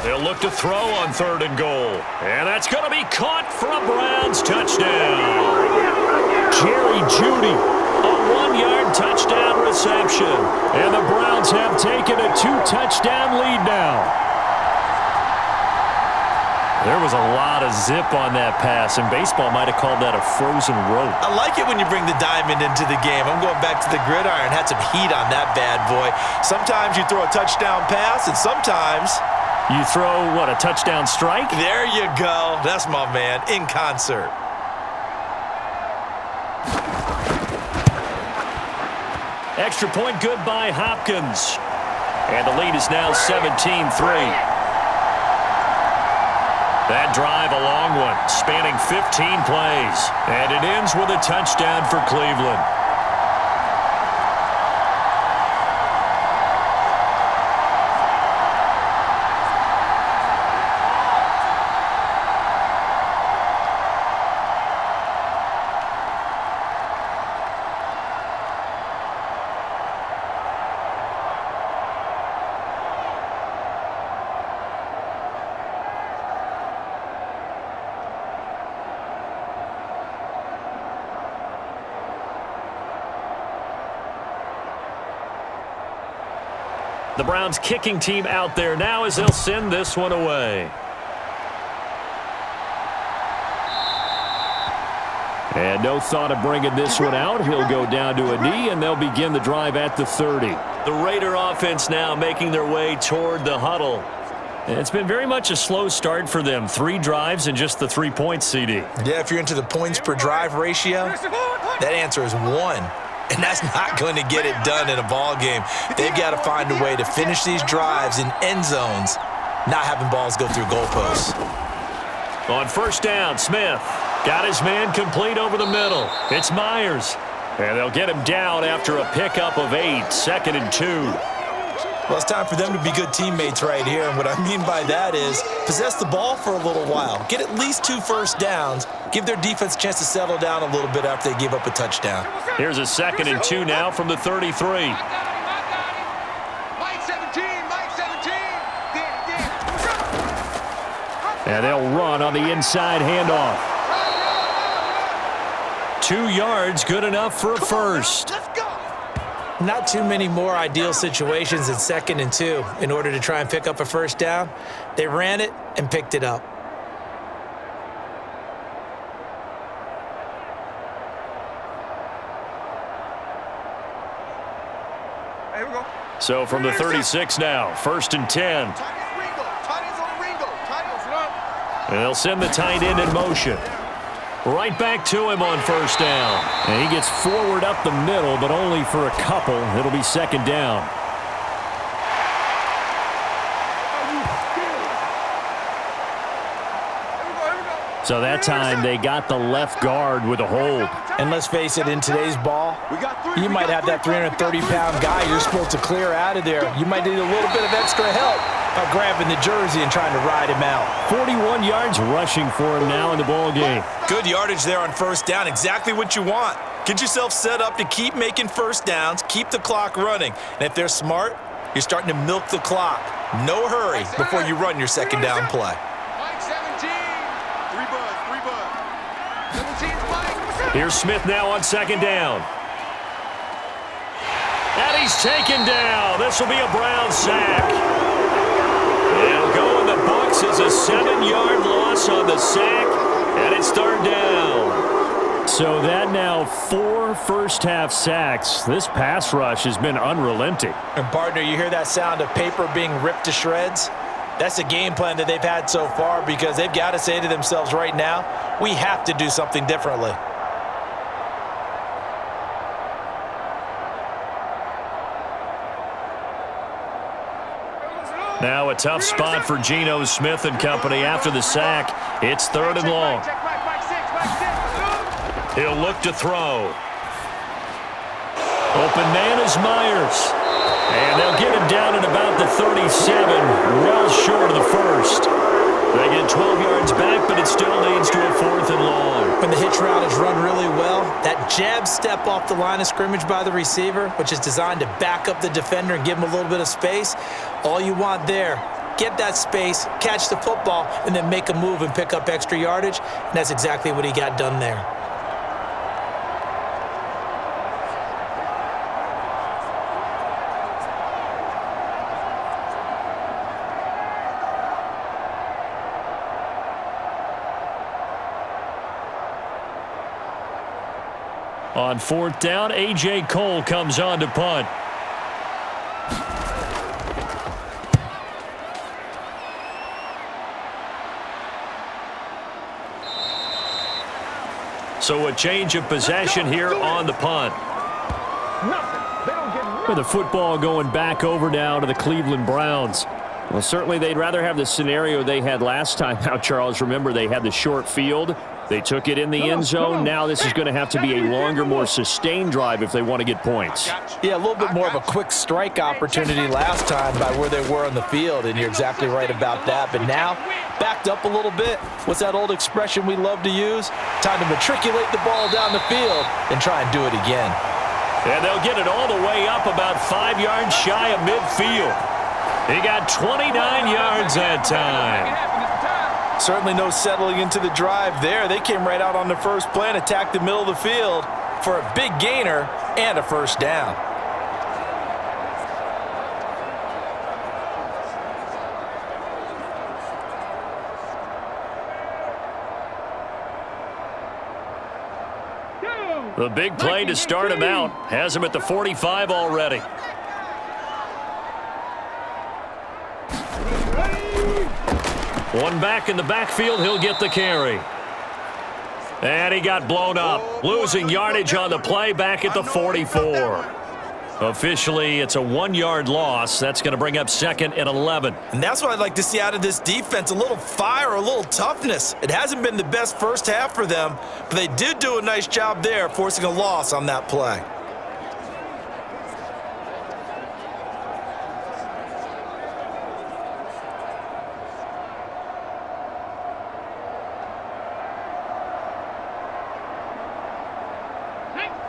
They'll look to throw on 3rd and goal. And that's going to be caught for a Browns touchdown. Jerry Jeudy, a 1-yard touchdown reception. And the Browns have taken a 2-touchdown lead now. There was a lot of zip on that pass, and baseball might have called that a frozen rope.
I like it when you bring the diamond into the game. I'm going back to the gridiron. Had some heat on that bad boy. Sometimes you throw a touchdown pass, and sometimes
you throw, what, a touchdown strike?
There you go. That's my man, in concert.
Extra point good by Hopkins. And the lead is now 17-3. That drive, a long one, spanning 15 plays. And it ends with a touchdown for Cleveland. The Browns kicking team out there now as they'll send this one away. And no thought of bringing this one out. He'll go down to a knee, and they'll begin the drive at the 30. The Raider offense now making their way toward the huddle. And it's been very much a slow start for them. 3 drives and just the 3 points, CD.
Yeah, if you're into the points per drive ratio, that answer is 1. And that's not going to get it done in a ball game. They've got to find a way to finish these drives in end zones, not having balls go through goalposts.
On 1st down, Smith got his man complete over the middle. It's Myers. And they'll get him down after a pickup of 8, 2nd and 2.
Well, it's time for them to be good teammates right here. And what I mean by that is possess the ball for a little while. Get at least 2 first downs. Give their defense a chance to settle down a little bit after they give up a touchdown.
Here's a 2nd and 2 now from the 33.
Mike 17, Mike 17.
And they'll run on the inside handoff. 2 yards, good enough for a first.
Let's go.
Not too many more ideal situations in 2nd and 2 in order to try and pick up a first down. They ran it and picked it up.
Here we go.
So from the 36 now, 1st and 10.
Tight ends on the Ringo. Tight ends up.
And they'll send the tight end in motion. Right back to him on 1st down. And he gets forward up the middle, but only for a couple. It'll be 2nd down. So that time they got the left guard with a hold.
And let's face it, in today's ball, you might have that 330-pound guy you're supposed to clear out of there. You might need a little bit of extra help by grabbing the jersey and trying to ride him out.
41 yards rushing for him now in the ball game.
Good yardage there on 1st down, exactly what you want. Get yourself set up to keep making first downs, keep the clock running. And if they're smart, you're starting to milk the clock. No hurry before you run your 2nd down play.
Mike 17. 3 bud. 17's Mike.
Here's Smith now on 2nd down. And he's taken down. This will be a Brown sack. It'll go in the books as a 7-yard loss on the sack, and it's 3rd down. So that now 4 first-half sacks. This pass rush has been unrelenting.
And partner, you hear that sound of paper being ripped to shreds? That's the game plan that they've had so far because they've got to say to themselves right now, we have to do something differently.
Now a tough spot for Geno Smith and company after the sack. It's 3rd and long. He'll look to throw. Open man is Myers. And they'll get him down at about the 37, well short of the first. They get 12 yards back, but it still leads to a 4th and long.
When the hitch route is run really well, that jab step off the line of scrimmage by the receiver, which is designed to back up the defender and give him a little bit of space, all you want there get that space, catch the football, and then make a move and pick up extra yardage. And that's exactly what he got done there.
On 4th down, A.J. Cole comes on to punt. So a change of possession here on the punt. With the football going back over now to the Cleveland Browns. Well, certainly they'd rather have the scenario they had last time. Now, Charles, remember they had the short field. They took it in the end zone. Now this is going to have to be a longer, more sustained drive if they want to get points.
Yeah, a little bit more of a quick strike opportunity last time by where they were on the field, and you're exactly right about that. But now, backed up a little bit. What's that old expression we love to use? Time to matriculate the ball down the field and try and do it again.
And they'll get it all the way up about 5 yards shy of midfield. He got 29 yards that time.
Certainly no settling into the drive there. They came right out on the first play and attacked the middle of the field for a big gainer and a first down.
The big play to start him out. Has him at the 45 already. One back in the backfield, he'll get the carry. And he got blown up. Losing yardage on the play back at the 44. Officially, it's a 1-yard loss. That's going to bring up 2nd and 11.
And that's what I'd like to see out of this defense, a little fire, a little toughness. It hasn't been the best first half for them, but they did do a nice job there, forcing a loss on that play.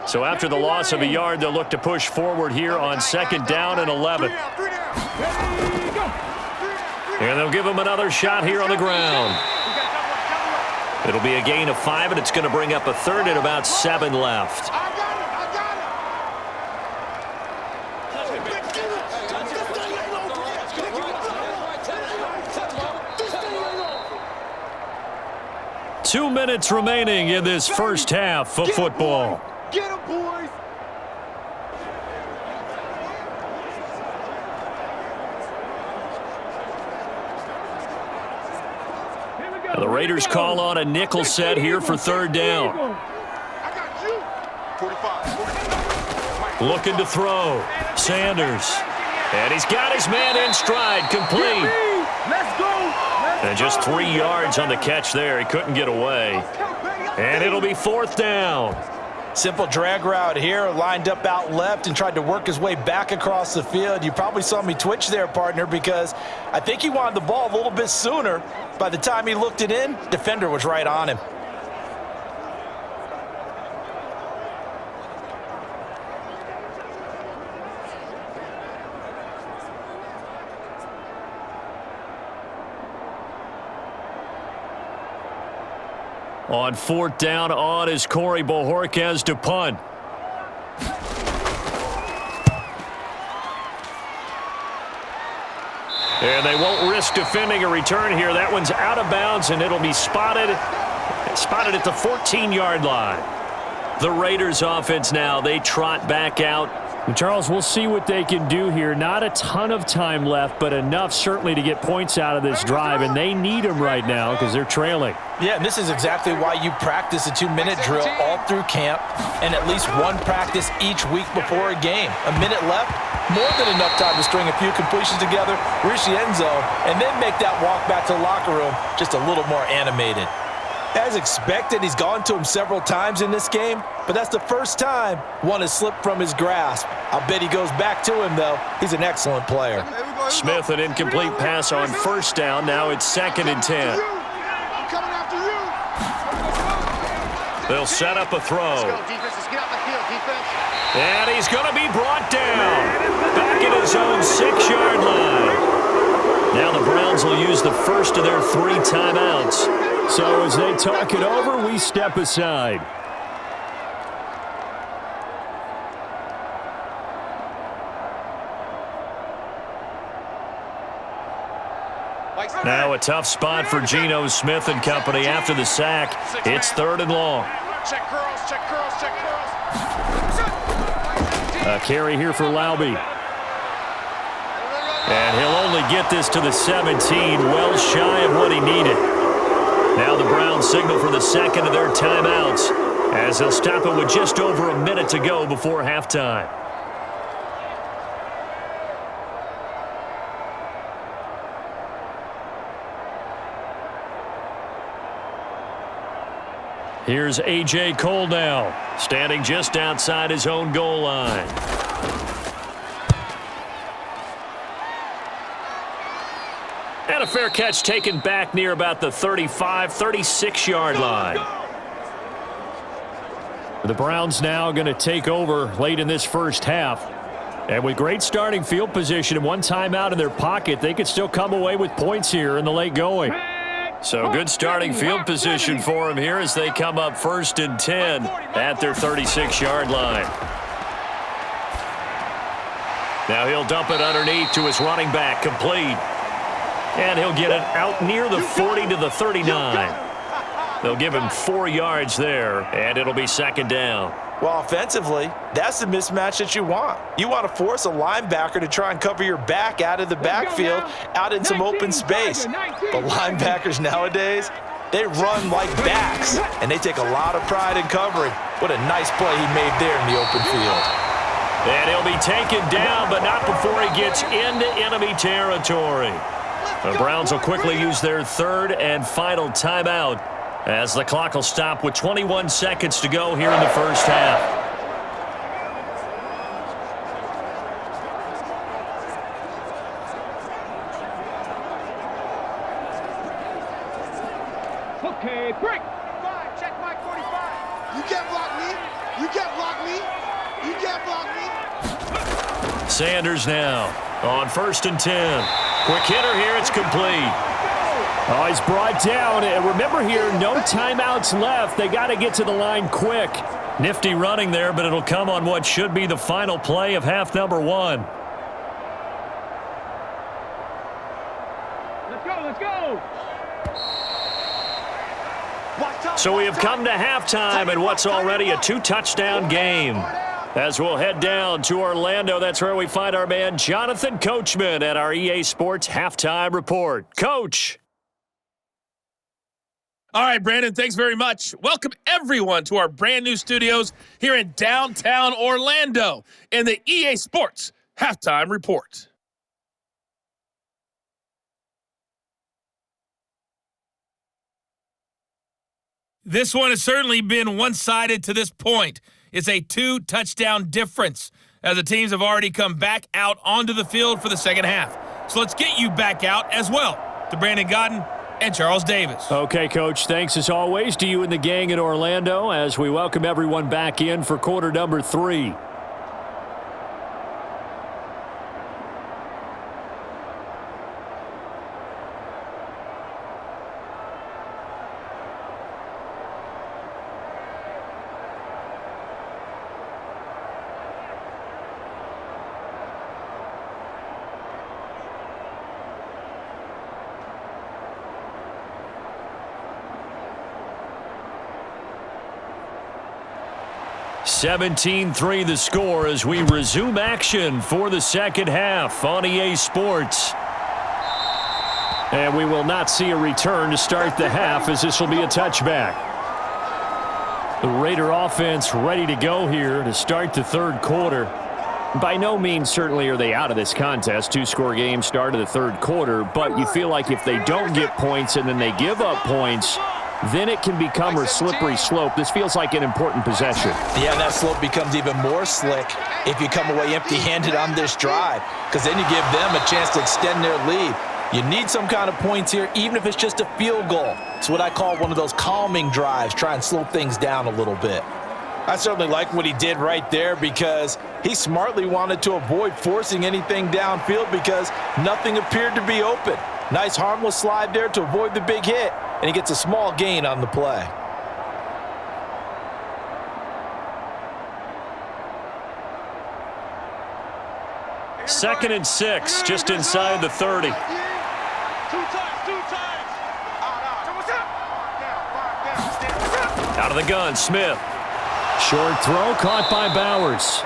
So after the loss of a yard, they'll look to push forward here on 2nd down and 11. And they'll give him another shot here on the ground. It'll be a gain of 5, and it's going to bring up a 3rd and about 7 left. 2 minutes remaining in this first half of football.
Get him, boys!
The Raiders call on a nickel set here for 3rd down.
I got you. 45.
Looking to throw. Sanders. And he's got his man in stride, complete.
Let's go.
And just 3 yards on the catch there. He couldn't get away. And it'll be 4th down.
Simple drag route here, lined up out left and tried to work his way back across the field. You probably saw me twitch there, partner, because I think he wanted the ball a little bit sooner. By the time he looked it in, defender was right on him.
On 4th down, on is Corey Bojorquez to punt. And they won't risk defending a return here. That one's out of bounds, and it'll be spotted at the 14-yard line. The Raiders offense now, they trot back out.
Charles, we'll see what they can do here. Not a ton of time left, but enough certainly to get points out of this drive, and they need them right now because they're trailing.
Yeah, and this is exactly why you practice a 2-minute drill all through camp and at least one practice each week before a game. A minute left, more than enough time to string a few completions together, reach the end zone, and then make that walk back to the locker room just a little more animated. As expected, he's gone to him several times in this game, but that's the first time one has slipped from his grasp. I'll bet he goes back to him, though. He's an excellent player.
Smith, an incomplete pass on 1st down. Now it's 2nd and 10.
I'm coming after you.
They'll set up a throw.
Let's go, defense. Let's get out the field, defense.
And he's going to be brought down. Back at his own 6-yard line. Now the Browns will use the first of their 3 timeouts.
So as they talk it over, we step aside.
Now a tough spot for Geno Smith and company after the sack. It's 3rd and long.
Check curls, check curls, check curls.
A carry here for Laube. And he'll only get this to the 17, well shy of what he needed. Now the Browns signal for the second of their timeouts as they'll stop it with just over a minute to go before halftime. Here's A.J. Cole now, standing just outside his own goal line. And a fair catch taken back near about the 35, 36-yard line.
The Browns now going to take over late in this first half. And with great starting field position and one timeout in their pocket, they could still come away with points here in the late going.
So good starting field position for him here as they come up 1st and 10 at their 36-yard line. Now he'll dump it underneath to his running back, complete. And he'll get it out near the 40 to the 39. They'll give him 4 yards there, and it'll be 2nd down.
Well, offensively, that's the mismatch that you want. You want to force a linebacker to try and cover your back out of the backfield, out in some open space. But linebackers nowadays, they run like backs, and they take a lot of pride in covering. What a nice play he made there in the open field.
And he'll be taken down, but not before he gets into enemy territory. The Browns will quickly use their 3rd and final timeout as the clock will stop with 21 seconds to go here in the first half.
Okay, break.
5, check Mike 45. You can't block me. You can't block me. You can't block me.
Sanders now on 1st and 10. Quick hitter here, it's complete.
Oh, he's brought down. And remember here, no timeouts left. They got to get to the line quick.
Nifty running there, but it'll come on what should be the final play of half number 1.
Let's go, let's go.
So we have come to halftime in what's already a 2-touchdown game. As we'll head down to Orlando, that's where we find our man Jonathan Coachman at our EA Sports Halftime Report. Coach.
All right, Brandon, thanks very much. Welcome, everyone, to our brand new studios here in downtown Orlando in the EA Sports Halftime Report. This one has certainly been one-sided to this point. It's a 2-touchdown difference as the teams have already come back out onto the field for the second half. So let's get you back out as well to Brandon Godden and Charles Davis.
Okay, Coach, thanks as always to you and the gang in Orlando as we welcome everyone back in for quarter number 3. (17-3) the score as we resume action for the second half on EA Sports. And we will not see a return to start the half as this will be a touchback. The Raider offense ready to go here to start the third quarter. By no means certainly are they out of this contest. 2-score game start of the third quarter, but you feel like if they don't get points and then they give up points, then it can become a slippery slope. This feels like an important possession.
Yeah, that slope becomes even more slick if you come away empty-handed on this drive, because then you give them a chance to extend their lead. You need some kind of points here, even if it's just a field goal. It's what I call one of those calming drives, try and slow things down a little bit. I certainly like what he did right there because he smartly wanted to avoid forcing anything downfield because nothing appeared to be open. Nice harmless slide there to avoid the big hit, and he gets a small gain on the play.
Second and 6, just inside the 30.
Two times.
Out of the gun, Smith. Short throw caught by Bowers.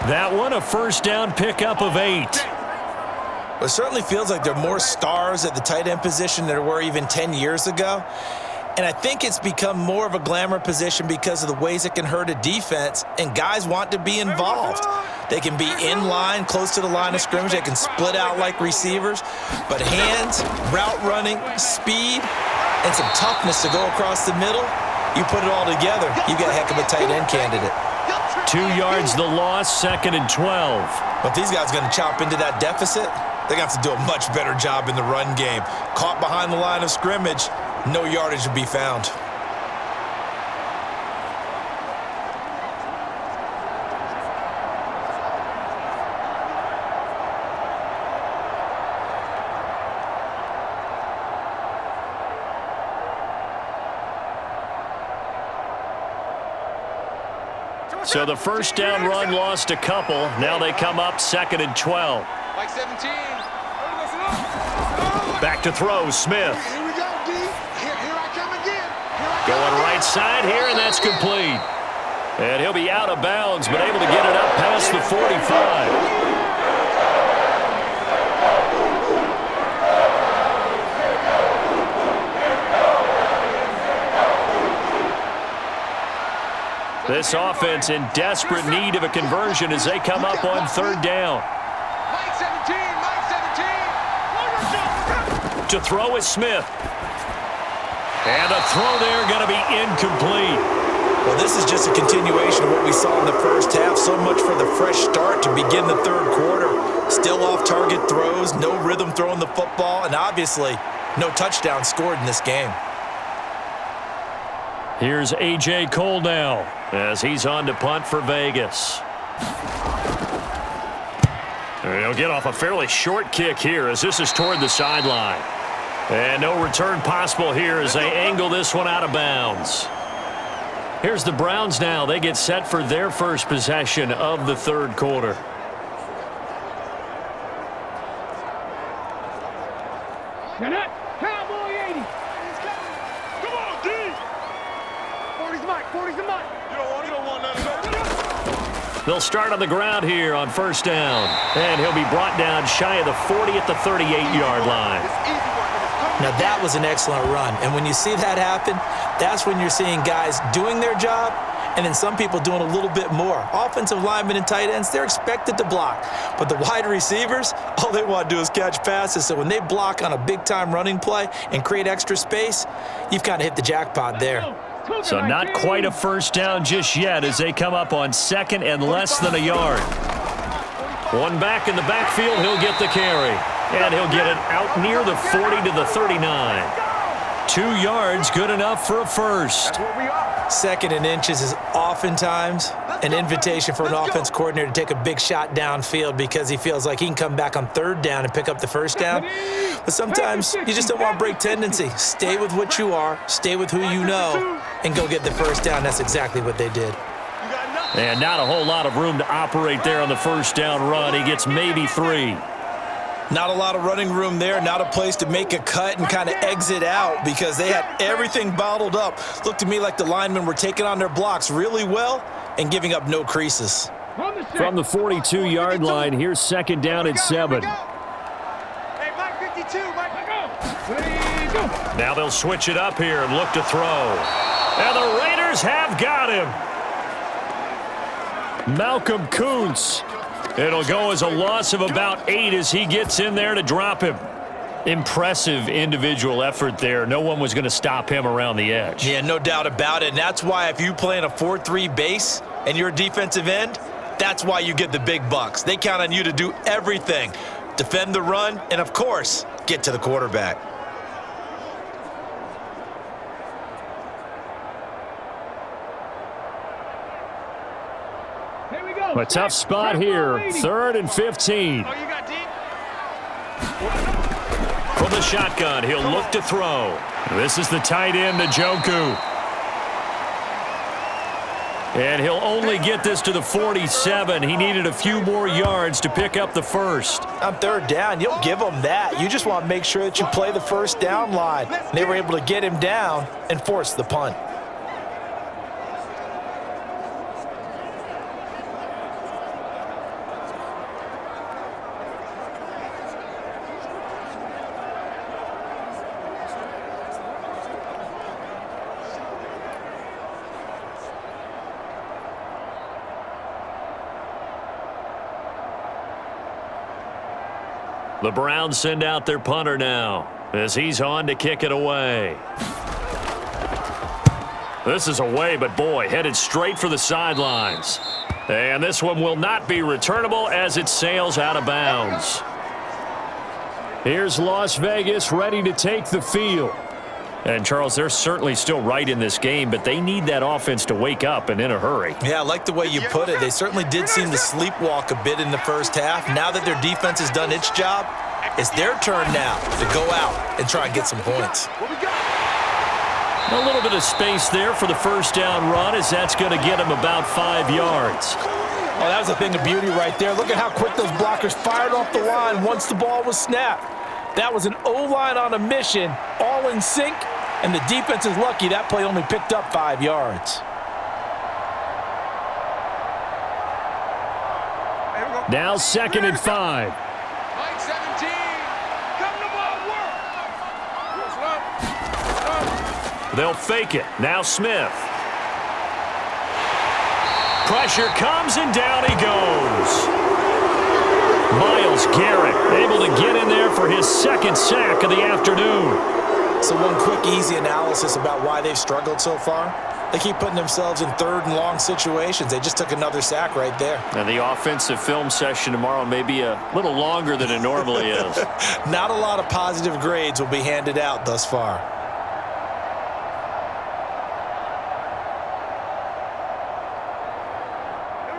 That one a first down pickup of 8.
Well, it certainly feels like there are more stars at the tight end position than there were even 10 years ago. And I think it's become more of a glamour position because of the ways it can hurt a defense, and guys want to be involved. They can be in line, close to the line of scrimmage. They can split out like receivers. But hands, route running, speed, and some toughness to go across the middle, you put it all together, you got a heck of a tight end candidate.
2 yards the loss, second and 12.
But these guys are going to chop into that deficit. They're going to have to do a much better job in the run game. Caught behind the line of scrimmage, no yardage to be found.
So the first down run lost a couple. Now they come up second and 12.
Like 17.
Back to throw, Smith.
Here we go, D. Here I come again.
Going right side here, and that's complete. And he'll be out of bounds, but able to get it up past the 45. This offense in desperate need of a conversion as they come up on third down.
Mike 17.
To throw is Smith. And a throw there going to be incomplete.
Well, this is just a continuation of what we saw in the first half. So much for the fresh start to begin the third quarter. Still off-target throws, no rhythm throwing the football, and obviously no touchdown scored in this game.
Here's A.J. Cole now as he's on to punt for Vegas. He'll get off a fairly short kick here as this is toward the sideline. And no return possible here as they angle this one out of bounds. Here's the Browns now. They get set for their first possession of the third quarter.
Cowboy 80.
Come on, D.
40's Mike. 40's the Mike.
You don't want nothing.
They'll start on the ground here on first down. And he'll be brought down shy of the 40 at the 38-yard line.
Now, that was an excellent run. And when you see that happen, that's when you're seeing guys doing their job and then some people doing a little bit more. Offensive linemen and tight ends, they're expected to block. But the wide receivers, all they want to do is catch passes. So when they block on a big-time running play and create extra space, you've kind of hit the jackpot there.
So not quite a first down just yet as they come up on second and less than a yard. One back in the backfield, he'll get the carry. And he'll get it out near the 40 to the 39. 2 yards, good enough for a first.
Second and inches is oftentimes an invitation for an offense coordinator to take a big shot downfield because he feels like he can come back on third down and pick up the first down. But sometimes you just don't want break tendency. Stay with what you are, stay with who you know, and go get the first down. That's exactly what they did.
And not a whole lot of room to operate there on the first down run. He gets maybe 3.
Not a lot of running room there, not a place to make a cut and kind of exit out because they had everything bottled up. Looked to me like the linemen were taking on their blocks really well and giving up no creases.
From the 42-yard line, here's second down and 7.
Hey, Mike 52, Mike, go.
Now they'll switch it up here and look to throw. And the Raiders have got him. Malcolm Kuntz. It'll go as a loss of about 8 as he gets in there to drop him. Impressive individual effort there. No one was going to stop him around the edge.
Yeah, no doubt about it. And that's why if you play in a 4-3 base and you're a defensive end, that's why you get the big bucks. They count on you to do everything. Defend the run and, of course, get to the quarterback.
go.
A tough spot here. 3rd and 15.
Oh, you got deep?
From the shotgun, he'll look to throw. This is the tight end, Njoku. And he'll only get this to the 47. He needed a few more yards to pick up the first.
On 3rd down, you don't give them that. You just want to make sure that you play the first down line. And they were able to get him down and force the punt.
The Browns send out their punter now as he's on to kick it away. This is away, but boy, headed straight for the sidelines. And this one will not be returnable as it sails out of bounds. Here's Las Vegas ready to take the field. And, Charles, they're certainly still right in this game, but they need that offense to wake up and in a hurry.
Yeah, I like the way you put it. They certainly did seem to sleepwalk a bit in the first half. Now that their defense has done its job, it's their turn now to go out and try and get some points.
A little bit of space there for the first down run as that's going to get them about 5 yards.
Oh, that was a thing of beauty right there. Look at how quick those blockers fired off the line once the ball was snapped. That was an O-line on a mission, all in sync, and the defense is lucky that play only picked up 5 yards.
Now 2nd and 5.
Mike 17. Come to ball, work.
They'll fake it. Now Smith. Pressure comes and down he goes. Myles Garrett able to get in there for his 2nd sack of the afternoon.
So one quick, easy analysis about why they've struggled so far. They keep putting themselves in 3rd and long situations. They just took another sack right there.
And the offensive film session tomorrow may be a little longer than it normally is.
Not a lot of positive grades will be handed out thus far.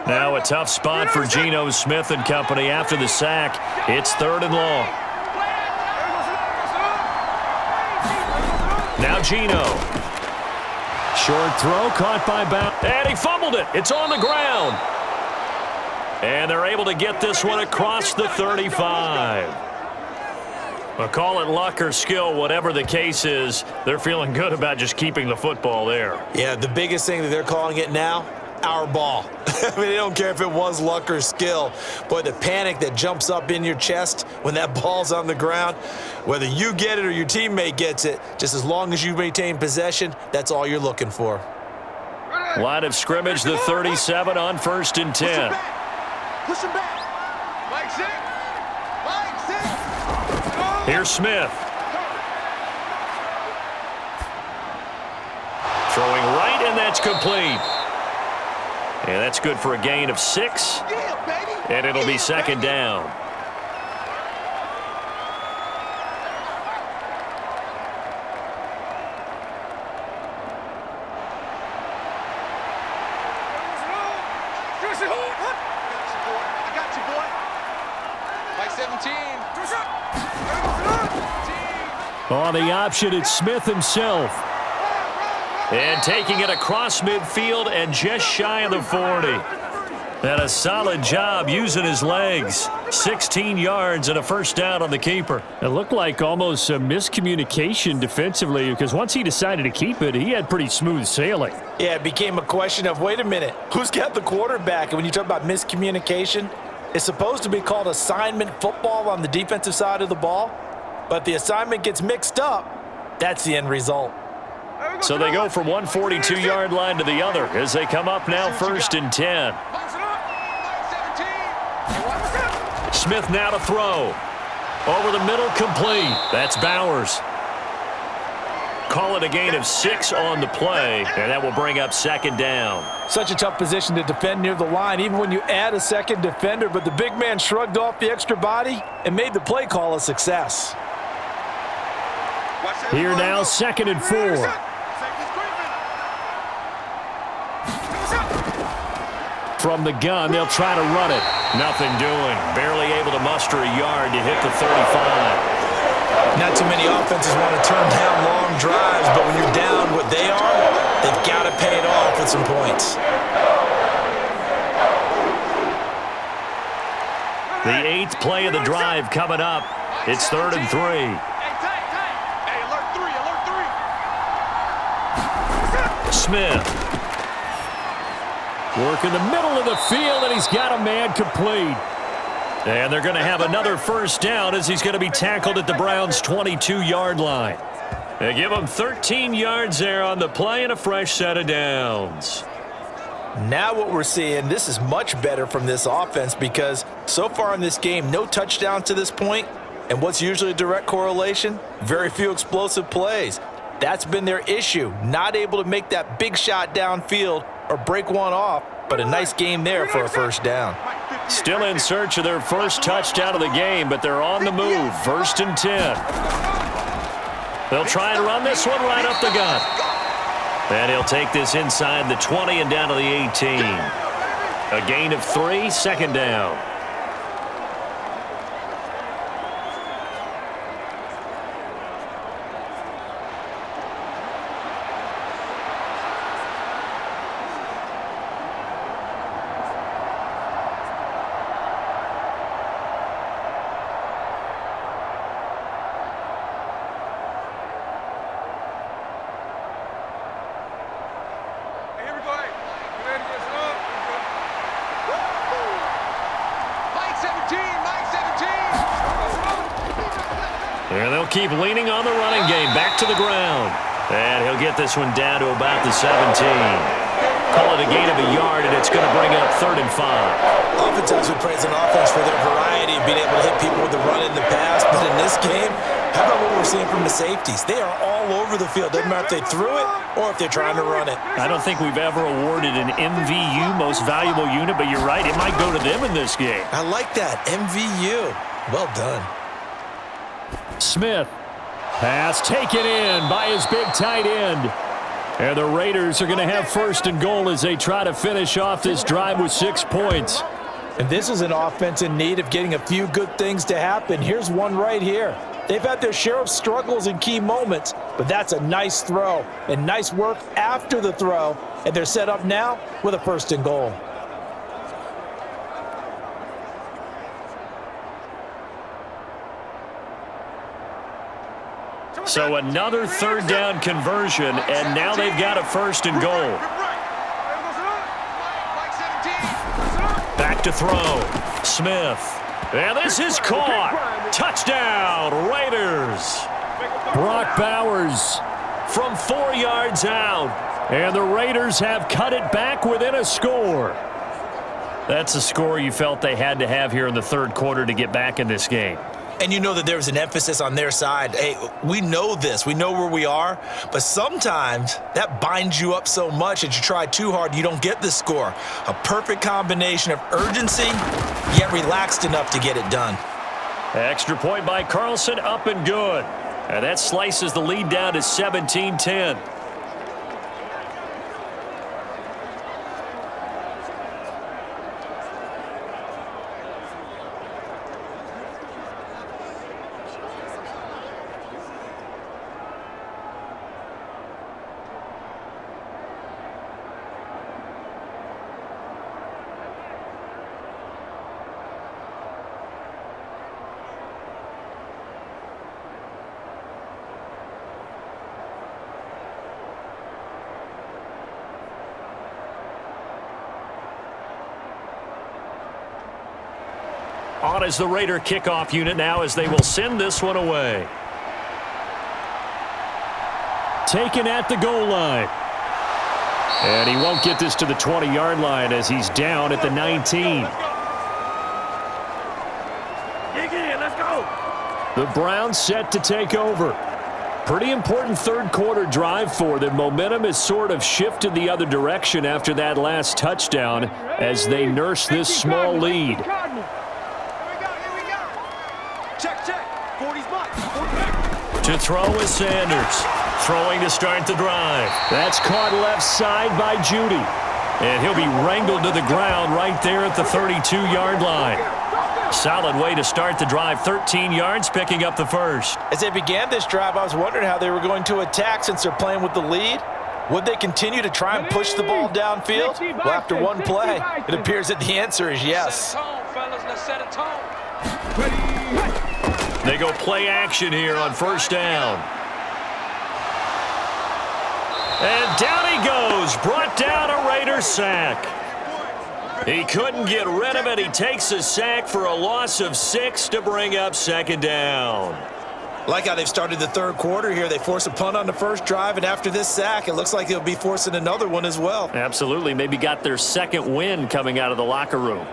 Now a tough spot for Geno Smith and company after the sack. It's 3rd and long. Now Geno. Short throw caught by Bound. And he fumbled it. It's on the ground. And they're able to get this one across the 35. Well, call it luck or skill, whatever the case is. They're feeling good about just keeping the football there.
Yeah, the biggest thing that they're calling it now, our ball. I mean, they don't care if it was luck or skill. Boy, the panic that jumps up in your chest when that ball's on the ground, whether you get it or your teammate gets it, just as long as you maintain possession, that's all you're looking for.
Line of scrimmage, the 37 on 1st and 10.
Push him back. Mike 6. Mike 6.
Here's Smith. Throwing right, and that's complete. And that's good for a gain of 6. And it'll be 2nd down.
I got you, boy. Mike 17.
On the option, it's Smith himself. And taking it across midfield and just shy of the 40. And a solid job using his legs. 16 yards and a first down on the keeper.
It looked like almost a miscommunication defensively because once he decided to keep it, he had pretty smooth sailing.
Yeah, it became a question of, wait a minute, who's got the quarterback? And when you talk about miscommunication, it's supposed to be called assignment football on the defensive side of the ball. But the assignment gets mixed up. That's the end result.
So they go from one 42-yard line to the other as they come up now 1st and 10. Smith now to throw. Over the middle, complete. That's Bowers. Call it a gain of 6 on the play, and that will bring up 2nd down.
Such a tough position to defend near the line, even when you add a second defender, but the big man shrugged off the extra body and made the play call a success.
Here now, 2nd and 4. From the gun, they'll try to run it. Nothing doing. Barely able to muster a yard to hit the 35.
Not too many offenses want to turn down long drives, but when you're down what they are, they've got to pay it off with some points.
The 8th play of the drive coming up. It's 3rd and 3.
Hey, alert three.
Smith. Work in the middle of the field, and he's got a man complete. And they're going to have another first down as he's going to be tackled at the Browns' 22-yard line. They give him 13 yards there on the play and a fresh set of downs.
Now what we're seeing, this is much better from this offense because so far in this game, no touchdown to this point, and what's usually a direct correlation? Very few explosive plays. That's been their issue, not able to make that big shot downfield or break one off, but a nice game there for a first down.
Still in search of their first touchdown of the game, but they're on the move. 1st and 10. They'll try and run this one right up the gut. And he'll take this inside the 20 and down to the 18. A gain of 3, 2nd down. And they'll keep leaning on the running game. Back to the ground. And he'll get this one down to about the 17. Call it a gain of a yard, and it's going to bring up 3rd and 5.
Oftentimes we praise an offense for their variety of being able to hit people with the run in the pass, but in this game, how about what we're seeing from the safeties? They are all over the field. Doesn't matter if they threw it or if they're trying to run it.
I don't think we've ever awarded an MVU, most valuable unit, but you're right, it might go to them in this game.
I like that, MVU. Well done.
Smith. Pass taken in by his big tight end. And the Raiders are going to have 1st and goal as they try to finish off this drive with 6 points.
And this is an offense in need of getting a few good things to happen. Here's one right here. They've had their share of struggles in key moments, but that's a nice throw and nice work after the throw. And they're set up now with a 1st and goal.
So another 3rd down conversion, and now they've got a 1st and goal. Back to throw. Smith. And this is caught. Touchdown, Raiders. Brock Bowers from 4 yards out. And the Raiders have cut it back within a score. That's a score you felt they had to have here in the 3rd quarter to get back in this game.
And you know that there's an emphasis on their side. Hey, we know this. We know where we are. But sometimes that binds you up so much that you try too hard, you don't get the score. A perfect combination of urgency, yet relaxed enough to get it done.
Extra point by Carlson, up and good. And that slices the lead down to 17-10. On is the Raider kickoff unit now as they will send this one away. Taken at the goal line. And he won't get this to the 20-yard line as he's down at the 19.
Let's go.
The Browns set to take over. Pretty important 3rd quarter drive for them. Momentum has sort of shifted the other direction after that last touchdown as they nurse this small lead. To throw is Sanders. Throwing to start the drive. That's caught left side by Judy.
And he'll be wrangled to the ground right there at the 32-yard line. Solid way to start the drive. 13 yards, picking up the first.
As they began this drive, I was wondering how they were going to attack since they're playing with the lead. Would they continue to try and push the ball downfield? Well, after one play, it appears that the answer is yes.
Set a tone, fellas. Let's set a tone.
They go play action here on first down. And down he goes. Brought down a Raider sack. He couldn't get rid of it. He takes a sack for a loss of 6 to bring up second down.
Like how they've started the third quarter here. They force a punt on the first drive, and after this sack, it looks like they'll be forcing another one as well.
Absolutely. Maybe got their second win coming out of the locker room.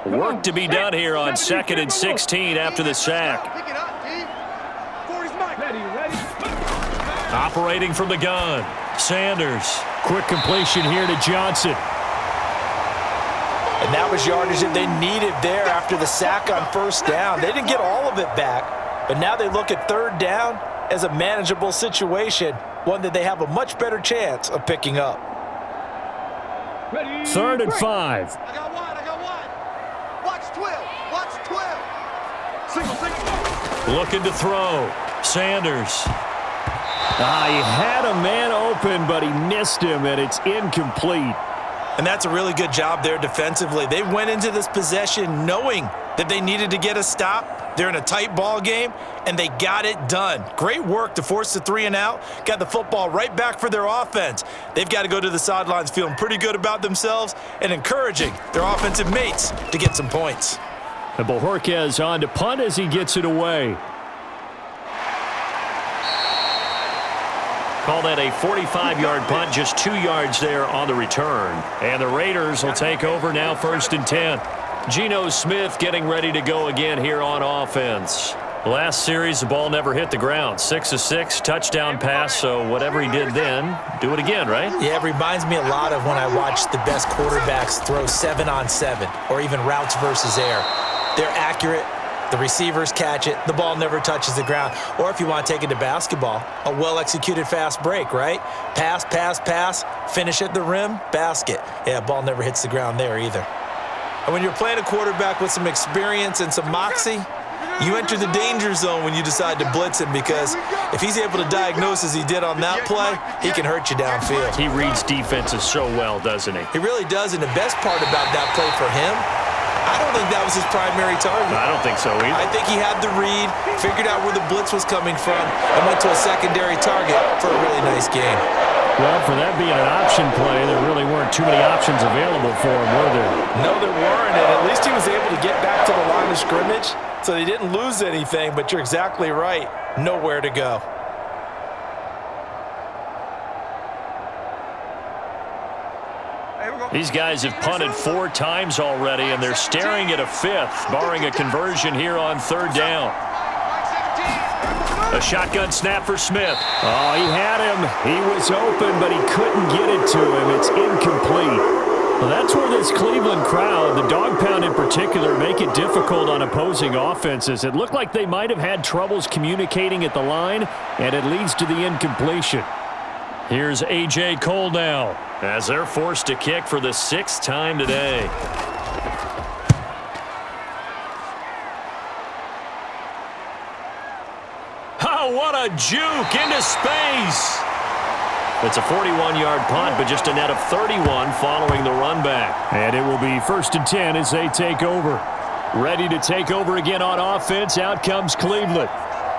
Work to be done here on 2nd and 16 after the sack.
Pick it up, D. 40's Mike.
Ready.
Operating from the gun, Sanders. Quick completion here to Johnson.
And that was yardage that they needed there after the sack on first down. They didn't get all of it back, but now they look at third down as a manageable situation, one that they have a much better chance of picking up.
3rd and 5.
I got one. Watch 12. Single.
Looking to throw. Sanders. He had a man open, but he missed him, and it's incomplete.
And that's a really good job there defensively. They went into this possession knowing that they needed to get a stop. They're in a tight ball game, and they got it done. Great work to force the 3 and out. Got the football right back for their offense. They've got to go to the sidelines feeling pretty good about themselves and encouraging their offensive mates to get some points.
And Bojorquez on to punt as he gets it away. Call that a 45-yard punt, just 2 yards there on the return. And the Raiders will take over now, 1st and 10. Geno Smith getting ready to go again here on offense. Last series, the ball never hit the ground. 6 of 6, touchdown pass, so whatever he did then, do it again, right?
Yeah, it reminds me a lot of when I watch the best quarterbacks throw 7-on-7 or even routes versus air. They're accurate. The receivers catch it. The ball never touches the ground. Or if you want to take it to basketball, a well-executed fast break, right? Pass, finish at the rim, basket. Yeah, ball never hits the ground there either. And when you're playing a quarterback with some experience and some moxie, you enter the danger zone when you decide to blitz him, because if he's able to diagnose as he did on that play, he can hurt you downfield.
He reads defenses so well, doesn't he?
He really does, and the best part about that play for him, I don't think that was his primary target.
I don't think so either.
I think he had the read, figured out where the blitz was coming from, and went to a secondary target for a really nice game.
Well, for that being an option play, there really weren't too many options available for him, were there?
No, there weren't, and at least he was able to get back to the line of scrimmage, so they didn't lose anything, but you're exactly right. Nowhere to go.
These guys have punted 4 times already, and they're staring at a 5th, barring a conversion here on 3rd down. A shotgun snap for Smith. Oh, he had him. He was open, but he couldn't get it to him. It's incomplete. Well, that's where this Cleveland crowd, the dog pound in particular, make it difficult on opposing offenses. It looked like they might have had troubles communicating at the line, and it leads to the incompletion. Here's A.J. Cole now, as they're forced to kick for the 6th time today. Oh, what a juke into space. It's a 41-yard punt, but just a net of 31 following the run back. And it will be 1st and 10 as they take over. Ready to take over again on offense. Out comes Cleveland.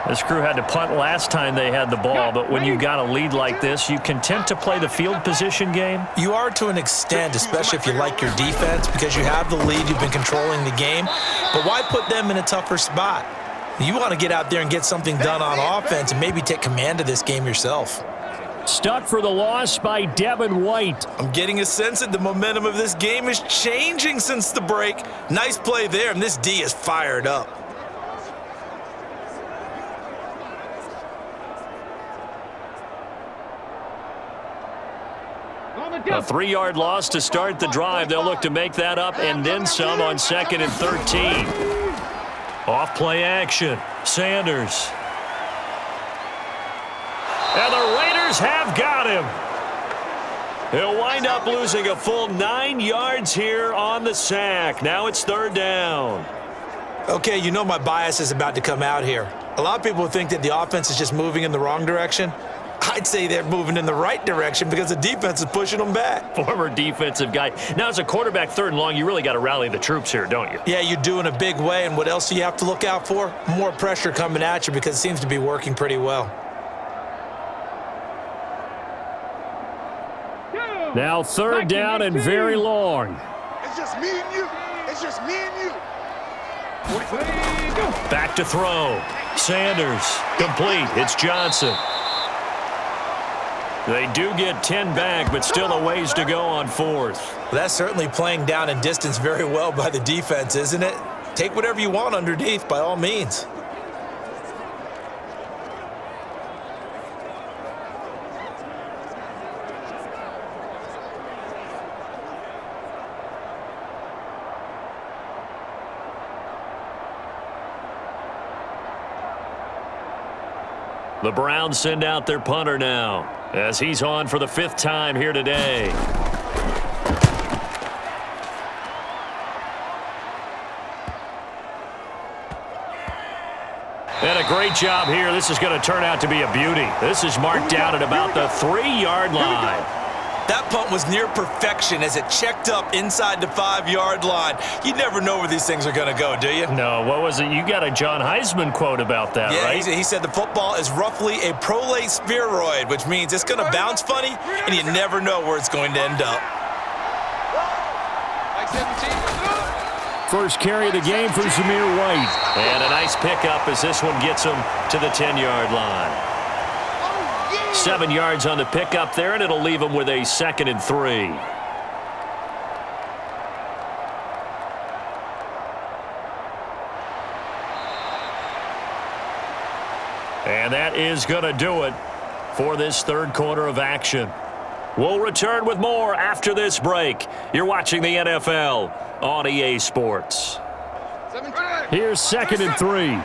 This crew had to punt last time they had the ball, but when you've got a lead like this, you content to play the field position game?
You are to an extent, especially if you like your defense, because you have the lead, you've been controlling the game. But why put them in a tougher spot? You want to get out there and get something done on offense and maybe take command of this game yourself.
Stuck for the loss by Devin White.
I'm getting a sense that the momentum of this game is changing since the break. Nice play there, and this D is fired up.
A 3-yard loss to start the drive. They'll look to make that up and then some on 2nd and 13. Off play action. Sanders. And the Raiders have got him. He'll wind up losing a full 9 yards here on the sack. Now it's 3rd down.
Okay, you know my bias is about to come out here. A lot of people think that the offense is just moving in the wrong direction. I'd say they're moving in the right direction because the defense is pushing them back.
Former defensive guy. Now, as a quarterback, 3rd and long, you really got to rally the troops here, don't you?
Yeah, you do in a big way. And what else do you have to look out for? More pressure coming at you because it seems to be working pretty well.
Now 3rd down and very long.
It's just me and you. It's just me and you.
Back to throw. Sanders. Complete. It's Johnson. They do get 10 back, but still a ways to go on 4th.
Well, that's certainly playing down and distance very well by the defense, isn't it? Take whatever you want underneath, by all means.
The Browns send out their punter now as he's on for the 5th time here today. And a great job here. This is going to turn out to be a beauty. This is marked down at about the 3-yard line.
That punt was near perfection as it checked up inside the 5-yard line. You never know where these things are going to go, do you?
No, what was it? You got a John Heisman quote about that, right?
Yeah, he said the football is roughly a prolate spheroid, which means it's going to bounce funny, and you never know where it's going to end up.
First carry of the game for Zamir White. And a nice pickup as this one gets him to the 10-yard line. 7 yards on the pickup there, and it'll leave him with a 2nd and 3. And that is going to do it for this 3rd quarter of action. We'll return with more after this break. You're watching the NFL on EA Sports. Here's 2nd and 3.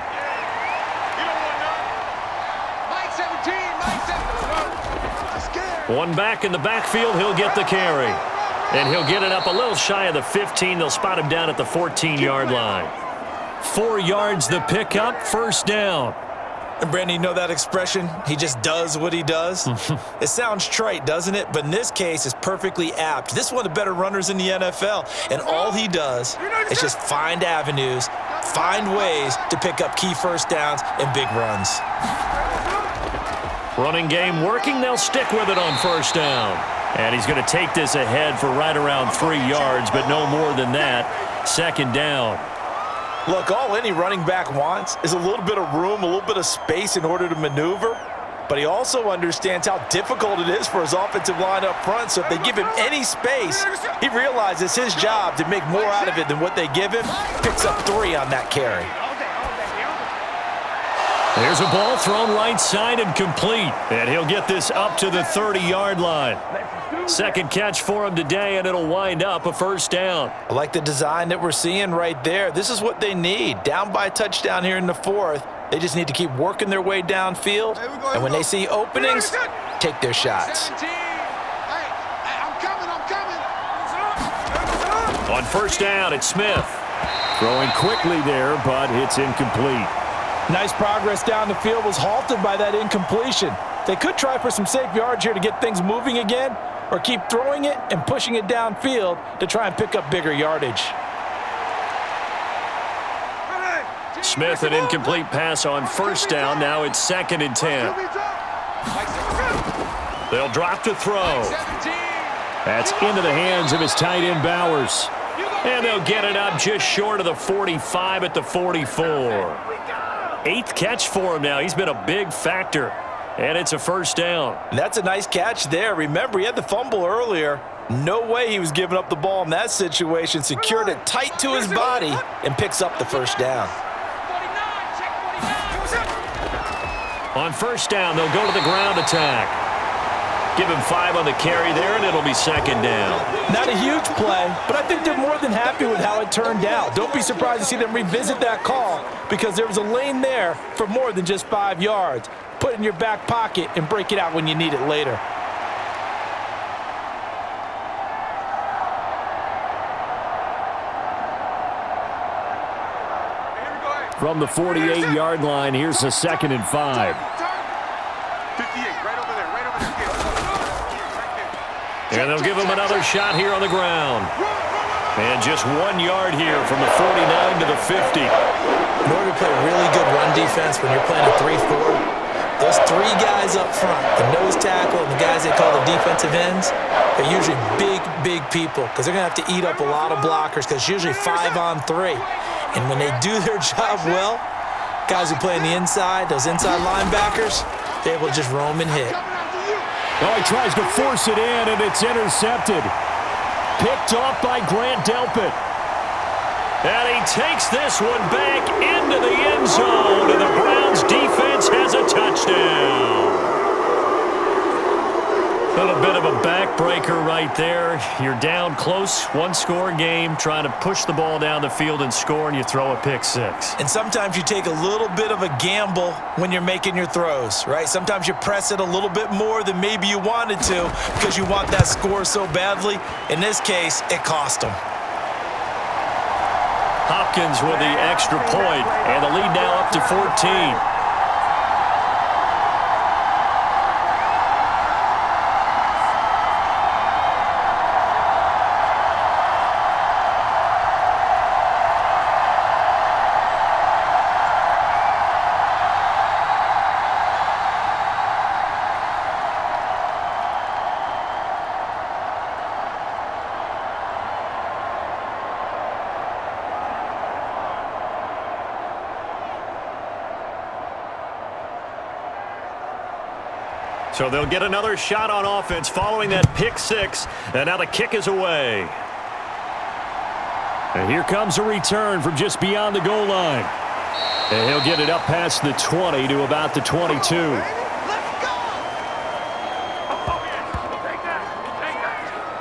One back in the backfield, he'll get the carry. And he'll get it up a little shy of the 15. They'll spot him down at the 14-yard line. 4 yards the pickup, 1st down.
And Brandon, you know that expression? He just does what he does? It sounds trite, doesn't it? But in this case, it's perfectly apt. This is one of the better runners in the NFL. And all he does is just find avenues, find ways to pick up key 1st downs and big runs.
Running game working. They'll stick with it on 1st down. And he's going to take this ahead for right around 3 yards, but no more than that. 2nd down.
Look, all any running back wants is a little bit of room, a little bit of space in order to maneuver. But he also understands how difficult it is for his offensive line up front. So if they give him any space, he realizes it's his job to make more out of it than what they give him. Picks up 3 on that carry.
There's a ball thrown right side and complete. And he'll get this up to the 30-yard line. 2nd catch for him today, and it'll wind up a 1st down.
I like the design that we're seeing right there. This is what they need. Down by a touchdown here in the 4th. They just need to keep working their way downfield. And when they see openings, take their shots.
On 1st down, it's Smith. Throwing quickly there, but it's incomplete.
Nice progress down the field was halted by that incompletion. They could try for some safe yards here to get things moving again, or keep throwing it and pushing it downfield to try and pick up bigger yardage.
Smith, an incomplete pass on 1st down. Now it's 2nd and 10. They'll drop to throw. That's into the hands of his tight end, Bowers. And they'll get it up just short of the 45 at the 44. 8th catch for him now. He's been a big factor. And it's a 1st down.
And that's a nice catch there. Remember, he had the fumble earlier. No way he was giving up the ball in that situation. Secured it tight to his body and picks up the 1st down.
On 1st down, they'll go to the ground attack. Give him 5 on the carry there, and it'll be second down.
Not a huge play, but I think they're more than happy with how it turned out. Don't be surprised to see them revisit that call because there was a lane there for more than just 5 yards. Put it in your back pocket and break it out when you need it later.
From the 48-yard line, here's a 2nd and 5.
58, right over there, right over there.
And they'll give him another shot here on the ground. And just 1 yard here from the 49 to the 50.
In order to play really good run defense when you're playing a 3-4, those 3 guys up front, the nose tackle and the guys they call the defensive ends, are usually big people because they're going to have to eat up a lot of blockers because it's usually 5 on 3. And when they do their job well, guys who play on the inside, those inside linebackers, they're able to just roam and hit.
Oh, he tries to force it in, and it's intercepted. Picked off by Grant Delpit. And he takes this one back into the end zone, and the Browns defense has a touchdown. A little bit of a backbreaker right there. You're down close, 1-score game, trying to push the ball down the field and score, and you throw a pick 6.
And sometimes you take a little bit of a gamble when you're making your throws, right? Sometimes you press it a little bit more than maybe you wanted to because you want that score so badly. In this case, it cost them.
Hopkins with the extra point, and the lead now up to 14. So they'll get another shot on offense following that pick 6, and now the kick is away. And here comes a return from just beyond the goal line. And he'll get it up past the 20 to about the 22.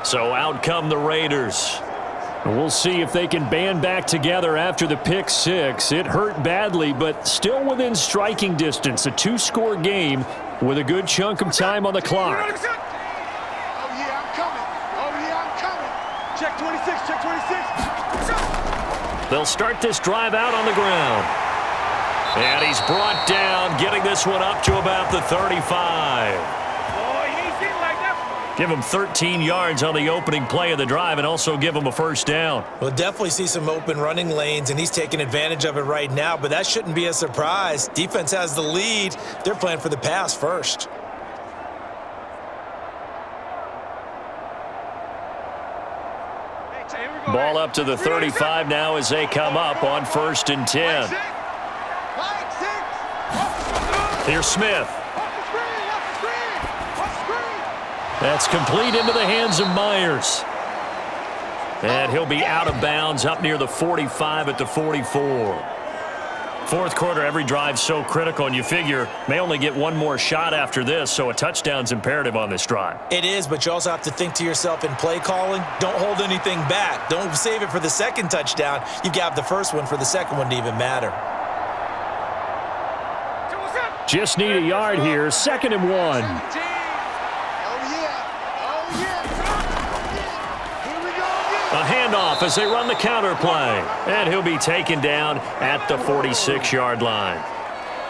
So out come the Raiders. And we'll see if they can band back together after the pick 6. It hurt badly, but still within striking distance. A 2-score game with a good chunk of time on the clock.
Oh, yeah, I'm coming. Oh, yeah, I'm coming. Check 26, check 26.
They'll start this drive out on the ground. And he's brought down, getting this one up to about the 35. Give him 13 yards on the opening play of the drive and also give him a first down.
We'll definitely see some open running lanes, and he's taking advantage of it right now, but that shouldn't be a surprise. Defense has the lead. They're playing for the pass first.
Ball up to the 35 now as they come up on 1st and 10. Here's Smith. That's complete into the hands of Myers. And he'll be out of bounds up near the 45 at the 44. Fourth quarter, every drive so critical, and you figure may only get one more shot after this, so a touchdown's imperative on this drive.
It is, but you also have to think to yourself in play calling, don't hold anything back. Don't save it for the second touchdown. You've got the first one for the second one to even matter.
Just need a yard here, 2nd and 1. A handoff as they run the counter play. And he'll be taken down at the 46-yard line.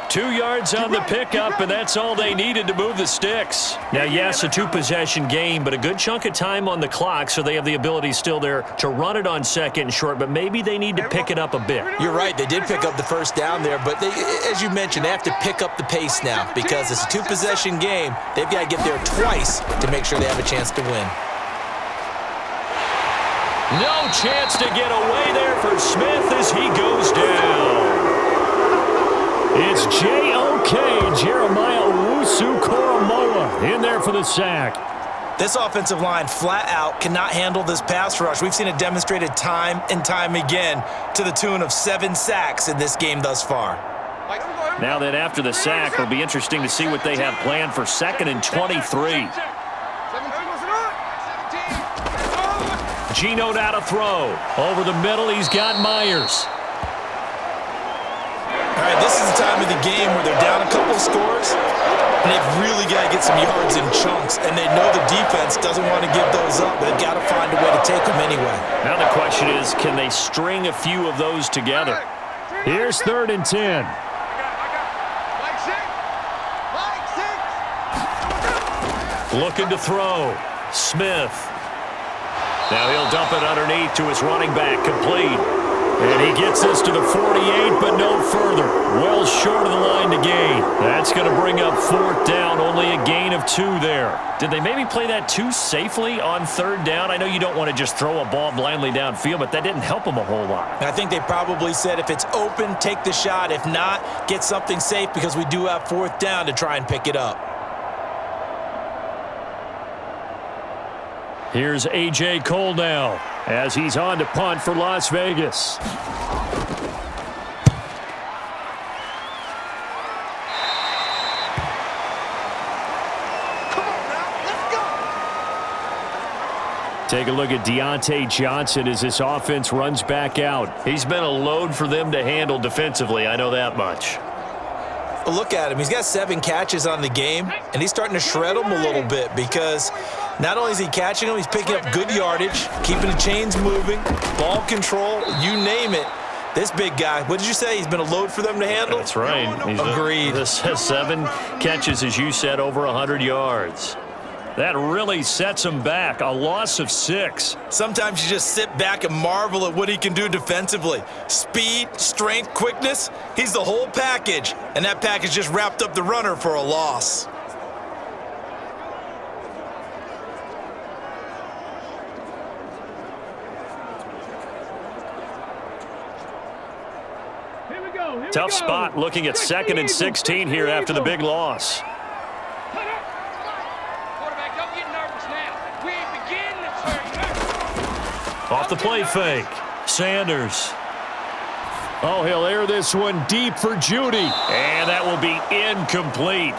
2 yards on the pickup, and that's all they needed to move the sticks. Now, yes, a 2-possession game, but a good chunk of time on the clock, so they have the ability still there to run it on 2nd and short, but maybe they need to pick it up a bit.
You're right. They did pick up the first down there, but they, as you mentioned, they have to pick up the pace now because it's a 2-possession game. They've got to get there twice to make sure they have a chance to win.
No chance to get away there for Smith as he goes down. It's J.O.K. Jeremiah Owusu-Koramoah in there for the sack.
This offensive line flat out cannot handle this pass rush. We've seen it demonstrated time and time again to the tune of 7 sacks in this game thus far.
Now that after the sack, it'll be interesting to see what they have planned for 2nd and 23. Geno now to throw. Over the middle, he's got Myers.
All right, this is the time of the game where they're down a couple of scores, and they've really got to get some yards in chunks, and they know the defense doesn't want to give those up, but they've got to find a way to take them anyway.
Now the question is, can they string a few of those together? Here's 3rd and 10. Looking to throw. Smith. Now he'll dump it underneath to his running back, complete. And he gets this to the 48, but no further. Well short of the line to gain. That's going to bring up 4th down, only a gain of 2 there. Did they maybe play that too safely on 3rd down? I know you don't want to just throw a ball blindly downfield, but that didn't help them a whole lot.
I think they probably said if it's open, take the shot. If not, get something safe because we do have 4th down to try and pick it up.
Here's A.J. Cole now as he's on to punt for Las Vegas. Take a look at Deontay Johnson as this offense runs back out. He's been a load for them to handle defensively, I know that much.
Look at him. He's got 7 catches on the game, and he's starting to shred them a little bit because not only is he catching them, he's picking up good yardage, keeping the chains moving, ball control, you name it. This big guy, what did you say? He's been a load for them to handle?
That's right.
Agreed.
This has 7 catches, as you said, over 100 yards. That really sets him back. A loss of 6.
Sometimes you just sit back and marvel at what he can do defensively. Speed, strength, quickness, he's the whole package. And that package just wrapped up the runner for a loss.
Here we go.
Tough spot looking at 2nd and 16 here after the big loss. Off the play fake. Sanders. Oh, he'll air this one deep for Judy. And that will be incomplete.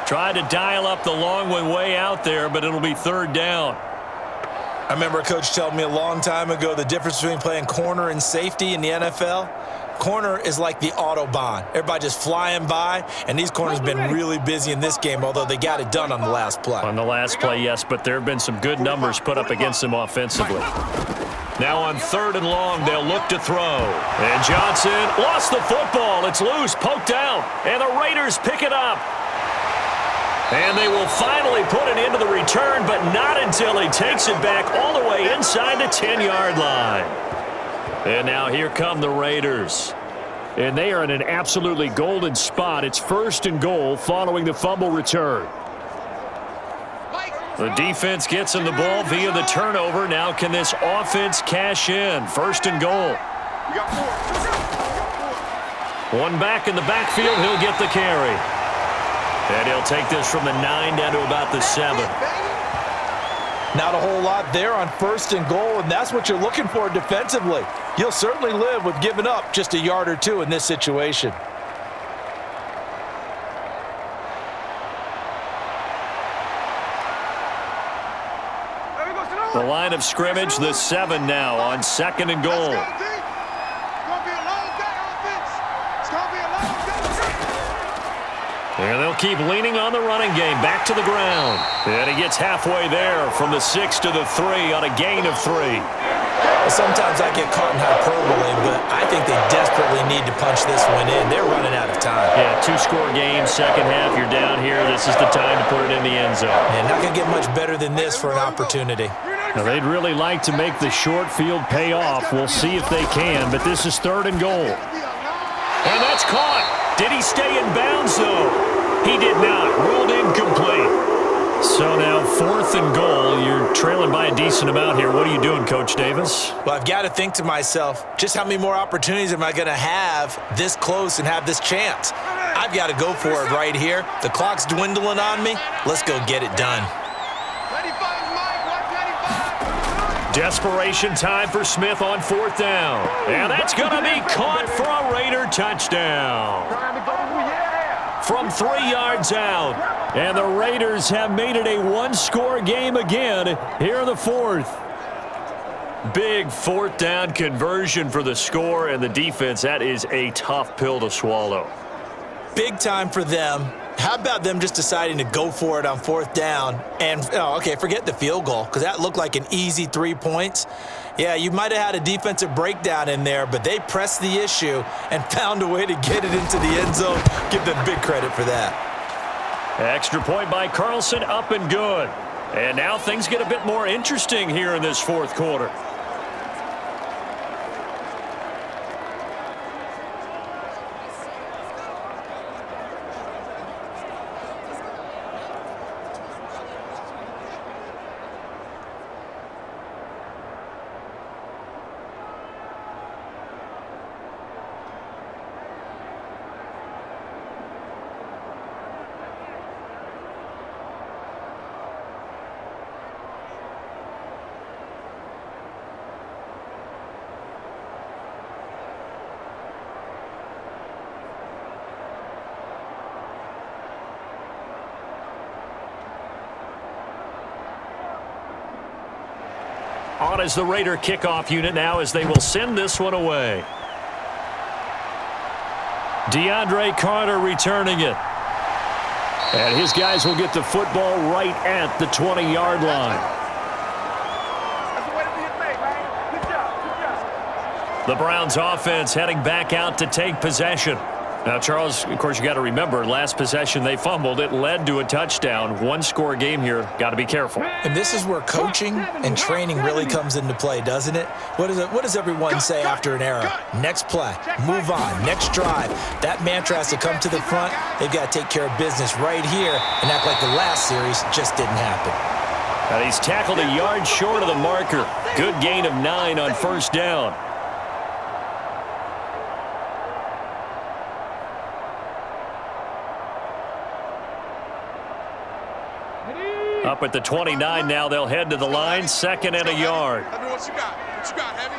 Tried to dial up the long one way out there, but it'll be 3rd down.
I remember a coach telling me a long time ago the difference between playing corner and safety in the NFL. Corner is like the Autobahn. Everybody just flying by, and these corners have been really busy in this game, although they got it done on the last play.
On the last play, yes, but there have been some good numbers put up against them offensively. Now on 3rd and long, they'll look to throw. And Johnson lost the football. It's loose, poked out, and the Raiders pick it up. And they will finally put an end to the return, but not until he takes it back all the way inside the 10-yard line. And now here come the Raiders. And they are in an absolutely golden spot. It's 1st and goal following the fumble return. The defense gets him the ball via the turnover. Now can this offense cash in? 1st and goal. One back in the backfield. He'll get the carry. And he'll take this from the 9 down to about the 7.
Not a whole lot there on 1st and goal, and that's what you're looking for defensively. You'll certainly live with giving up just a yard or 2 in this situation.
The line of scrimmage, the 7 now on 2nd and goal. And they'll keep leaning on the running game. Back to the ground. And he gets halfway there from the 6 to the 3 on a gain of 3.
Well, sometimes I get caught in hyperbole, but I think they desperately need to punch this one in. They're running out of time.
Yeah, 2-score game, second half. You're down here. This is the time to put it in the end zone.
And not going to get much better than this for an opportunity.
Now, they'd really like to make the short field pay off. We'll see if they can, but this is 3rd and goal. And that's caught. Did he stay in bounds, though? He did not. Ruled incomplete. So now 4th and goal. You're trailing by a decent amount here. What are you doing, Coach Davis?
Well, I've got to think to myself, just how many more opportunities am I going to have this close and have this chance? I've got to go for it right here. The clock's dwindling on me. Let's go get it done.
Desperation time for Smith on 4th down. And that's going to be caught for a Raider touchdown. From 3 yards out. And the Raiders have made it a 1-score game again here in the 4th.
Big fourth down conversion for the score, and the defense, that is a tough pill to swallow.
Big time for them. How about them just deciding to go for it on fourth down? And, forget the field goal, because that looked like an easy 3 points. Yeah, you might have had a defensive breakdown in there, but they pressed the issue and found a way to get it into the end zone. Give them big credit for that.
Extra point by Carlson, up and good. And now things get a bit more interesting here in this fourth quarter. On as the Raider kickoff unit now as they will send this one away. DeAndre Carter returning it. And his guys will get the football right at the 20-yard line.
That's the way to be made, man. Good job. Good job.
The Browns offense heading back out to take possession. Now, Charles, of course, you got to remember, last possession they fumbled. It led to a touchdown. One-score game here. Got to be careful.
And this is where coaching and training really comes into play, doesn't it? What does everyone say after an error? Next play, move on, next drive. That mantra has to come to the front. They've got to take care of business right here and act like the last series just didn't happen.
And he's tackled a yard short of the marker. Good gain of 9 on first down. Up at the 29 now, they'll head to the line, 2nd and a yard.
What you got? What you got, Heavy?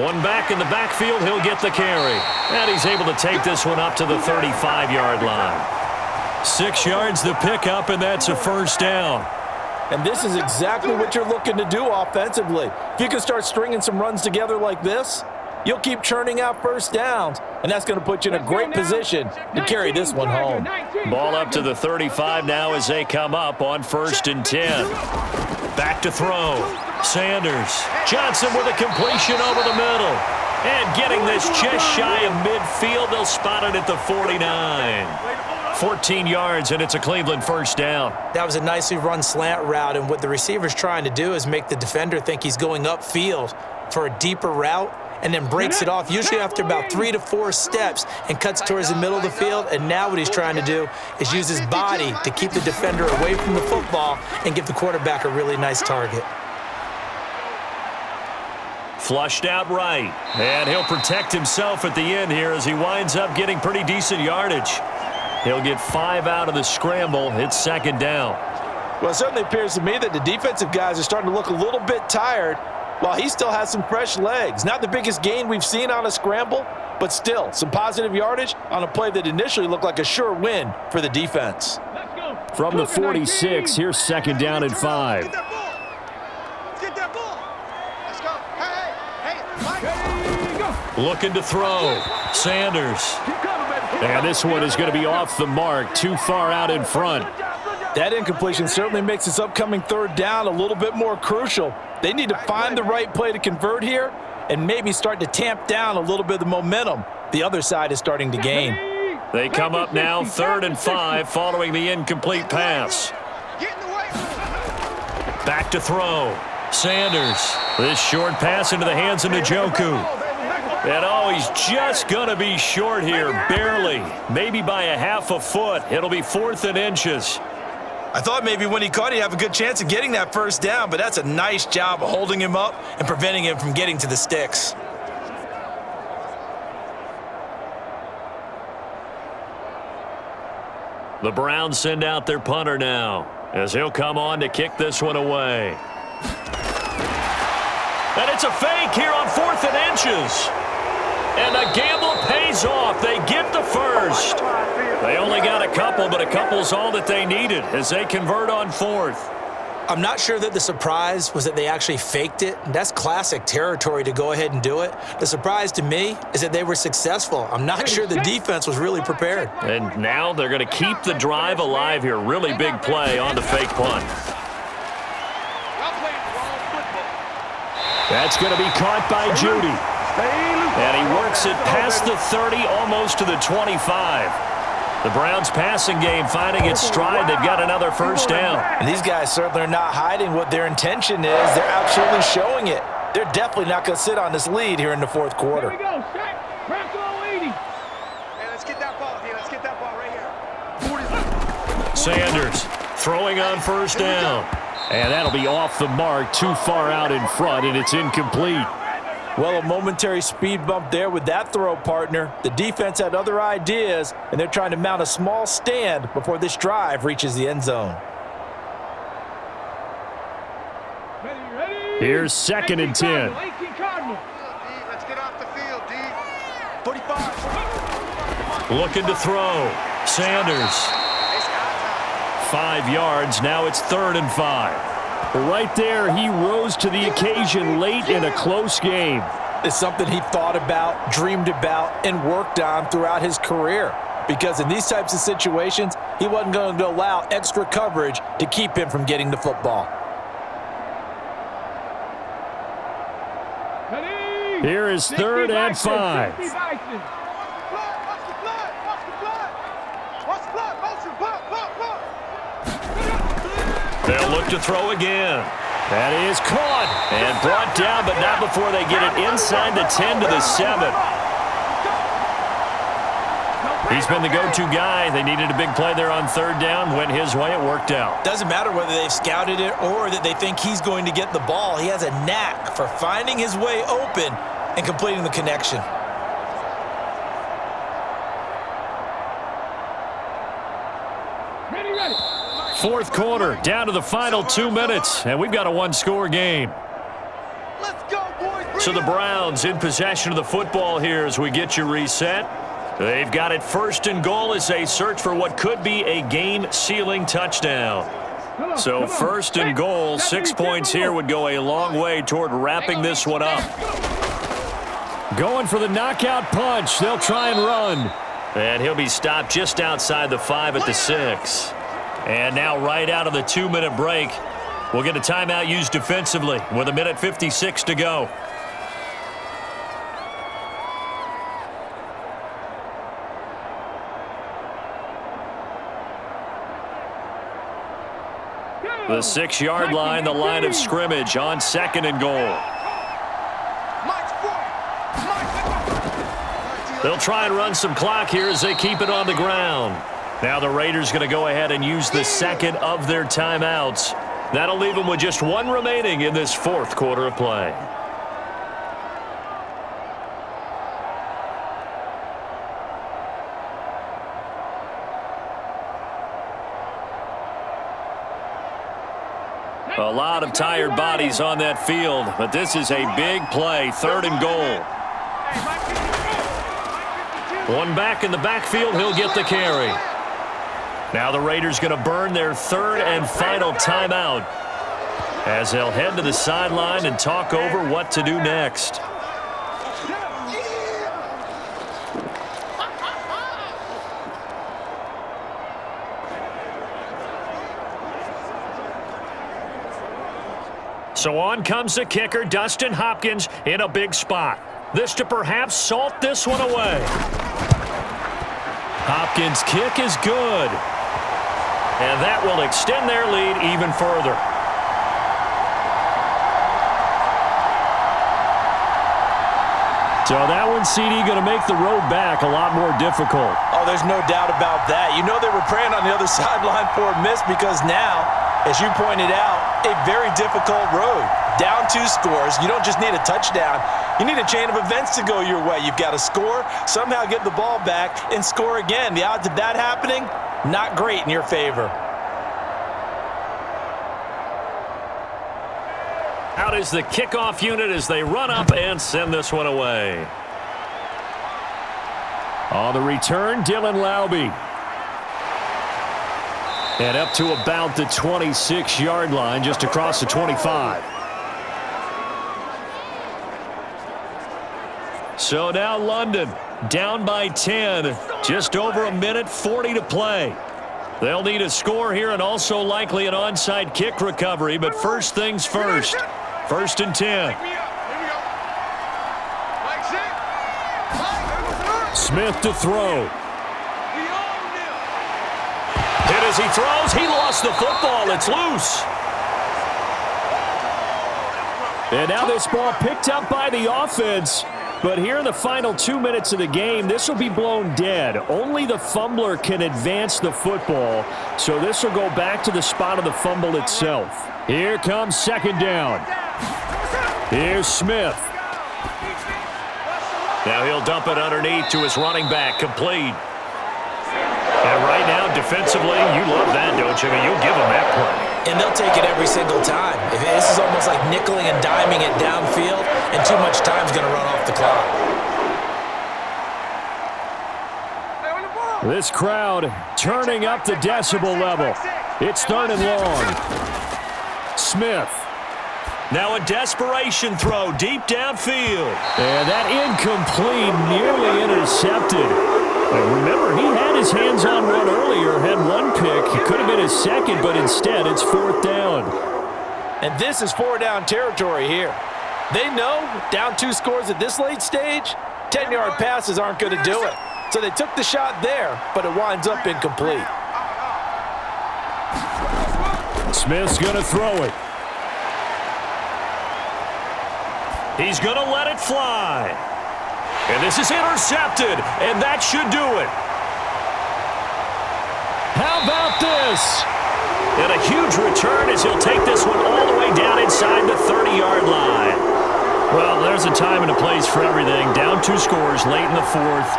One back in the backfield, he'll get the carry. And he's able to take this one up to the 35-yard line. 6 yards the pickup, and that's a first down.
And this is exactly what you're looking to do offensively. If you can start stringing some runs together like this, you'll keep churning out first downs, and that's going to put you in a great position to carry this one home.
Ball up to the 35 now as they come up on 1st and 10. Back to throw. Sanders. Johnson with a completion over the middle. And getting this just shy of midfield, they'll spot it at the 49. 14 yards, and it's a Cleveland first down.
That was a nicely run slant route, and what the receiver's trying to do is make the defender think he's going upfield for a deeper route, and then breaks it off, usually after about 3 to 4 steps, and cuts towards the middle of the field. And now what he's trying to do is use his body to keep the defender away from the football and give the quarterback a really nice target.
Flushed out right, and he'll protect himself at the end here as he winds up getting pretty decent yardage. He'll get 5 out of the scramble. It's 2nd down.
Well, it certainly appears to me that the defensive guys are starting to look a little bit tired, while he still has some fresh legs. Not the biggest gain we've seen on a scramble, but still some positive yardage on a play that initially looked like a sure win for the defense.
From the 46, here's 2nd down and 5.
Get that ball. Let's go. Hey, Mike.
Looking to throw. Sanders. And this one is going to be off the mark, too far out in front.
That incompletion certainly makes this upcoming 3rd down a little bit more crucial. They need to find the right play to convert here and maybe start to tamp down a little bit of the momentum the other side is starting to gain.
They come up now 3rd and 5 following the incomplete pass. Back to throw. Sanders. This short pass into the hands of Njoku. And he's just going to be short here, barely. Maybe by a half a foot. It'll be 4th and inches.
I thought maybe when he caught it, he'd have a good chance of getting that first down, but that's a nice job of holding him up and preventing him from getting to the sticks.
The Browns send out their punter now as he'll come on to kick this one away. And it's a fake here on 4th and inches. And the gamble pays off. They get the first. They only got a couple, but a couple's all that they needed as they convert on 4th.
I'm not sure that the surprise was that they actually faked it. That's classic territory to go ahead and do it. The surprise to me is that they were successful. I'm not sure the defense was really prepared.
And now they're going to keep the drive alive here. Really big play on the fake punt. That's going to be caught by Judy. And he works it past the 30, almost to the 25. The Browns passing game finding its stride. They've got another first down.
And these guys certainly are not hiding what their intention is. They're absolutely showing it. They're definitely not going to sit on this lead here in the fourth quarter.
Here we go, shot. Bronco 80.
Hey, let's get that ball here. Let's get that ball right here.
Sanders throwing on first down. And that'll be off the mark, too far out in front, and it's incomplete.
Well, a momentary speed bump there with that throw, partner. The defense had other ideas, and they're trying to mount a small stand before this drive reaches the end zone.
Ready.
Here's 2nd and 10.
18 Cardinal.
Let's get off the field, D. 45.
Looking to throw. Sanders. 5 yards. Now it's 3rd and 5. Right there, he rose to the occasion late in a close game.
It's something he thought about, dreamed about, and worked on throughout his career. Because in these types of situations, he wasn't going to allow extra coverage to keep him from getting the football.
Ready.
Here is 3rd and 5.
Watch the blood. Watch the blood. Motion. Blood.
They'll look to throw again. That is caught and brought down, but not before they get it inside the 10 to the 7. He's been the go-to guy. They needed a big play there on 3rd down. Went his way. It worked out.
Doesn't matter whether they've scouted it or that they think he's going to get the ball. He has a knack for finding his way open and completing the connection.
Ready.
4th quarter, down to the final 2 minutes, and we've got a one-score game.
Let's go, boys.
So the Browns in possession of the football here as we get you reset. They've got it 1st and goal as they search for what could be a game-sealing touchdown. So 1st and goal, 6 points here would go a long way toward wrapping this one up. Going for the knockout punch. They'll try and run. And he'll be stopped just outside the 5 at the 6. And now right out of the 2-minute break, we'll get a timeout used defensively with 1:56 to go. The 6-yard line, the line of scrimmage on 2nd and goal. They'll try and run some clock here as they keep it on the ground. Now the Raiders going to go ahead and use the 2nd of their timeouts. That'll leave them with just 1 remaining in this 4th quarter of play. A lot of tired bodies on that field, but this is a big play, 3rd and goal. One back in the backfield, he'll get the carry. Now the Raiders going to burn their 3rd and final timeout as they'll head to the sideline and talk over what to do next. So on comes the kicker, Dustin Hopkins, in a big spot. This to perhaps salt this one away. Hopkins' kick is good. And that will extend their lead even further. So that one, CD, going to make the road back a lot more difficult.
Oh, there's no doubt about that. You know they were praying on the other sideline for a miss because now, as you pointed out, a very difficult road. Down 2 scores. You don't just need a touchdown. You need a chain of events to go your way. You've got to score, somehow get the ball back, and score again. The odds of that happening, not great in your favor.
Out is the kickoff unit as they run up and send this one away. On the return, Dylan Laube. And up to about the 26-yard line, just across the 25. So now London down by 10. Just over a minute, 40 to play. They'll need a score here and also likely an onside kick recovery. But first things first. 1st and 10. Smith to throw. Hit as he throws. He lost the football. It's loose. And now this ball picked up by the offense. But here in the final 2 minutes of the game, this will be blown dead. Only the fumbler can advance the football. So this will go back to the spot of the fumble itself. Here comes 2nd down. Here's Smith. Now he'll dump it underneath to his running back, complete. And right now, defensively, you love that, don't you? I mean, you'll give them that play.
And they'll take it every single time. This is almost like nickeling and diming it downfield, and too much time's going to run off the clock.
This crowd turning up the decibel level. It's 3rd and long. Smith. Now a desperation throw deep downfield. And that incomplete, nearly intercepted. And remember, he had his hands on one earlier, had one pick. It could have been his second, but instead it's 4th down.
And this is 4-down territory here. They know down 2 scores at this late stage, 10-yard passes aren't going to do it. So they took the shot there, but it winds up incomplete.
Smith's going to throw it. He's going to let it fly. And this is intercepted, and that should do it. How about this? And a huge return as he'll take this one all the way down inside the 30-yard line. Well, there's a time and a place for everything. Down 2 scores late in the 4th.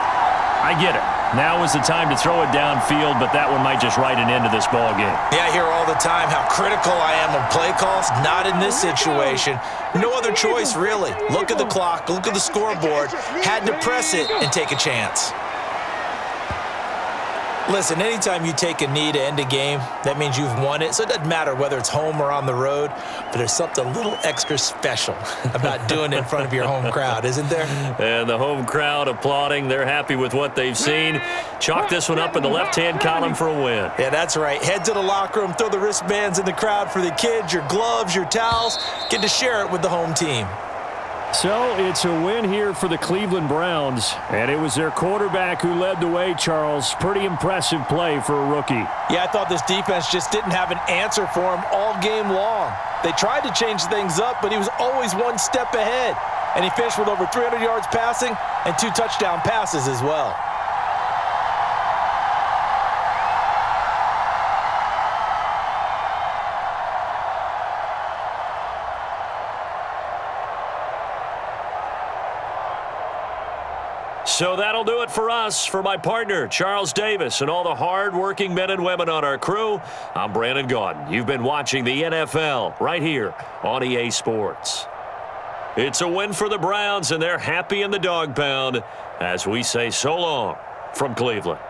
I get it. Now is the time to throw it downfield, but that one might just write an end to this ball game.
Yeah, I hear all the time how critical I am of play calls. Not in this situation. No other choice, really. Look at the clock. Look at the scoreboard. Had to press it and take a chance. Listen, anytime you take a knee to end a game, that means you've won it. So it doesn't matter whether it's home or on the road, but there's something a little extra special about doing it in front of your home crowd, isn't there?
And the home crowd applauding. They're happy with what they've seen. Chalk this one up in the left-hand column for a win.
Yeah, that's right. Head to the locker room, throw the wristbands in the crowd for the kids, your gloves, your towels. Get to share it with the home team.
So it's a win here for the Cleveland Browns, and it was their quarterback who led the way, Charles. Pretty impressive play for a rookie.
Yeah, I thought this defense just didn't have an answer for him all game long. They tried to change things up, but he was always one step ahead. And he finished with over 300 yards passing and 2 touchdown passes as well.
So that'll do it for us. For my partner, Charles Davis, and all the hard-working men and women on our crew, I'm Brandon Gaudin. You've been watching the NFL right here on EA Sports. It's a win for the Browns, and they're happy in the dog pound as we say so long from Cleveland.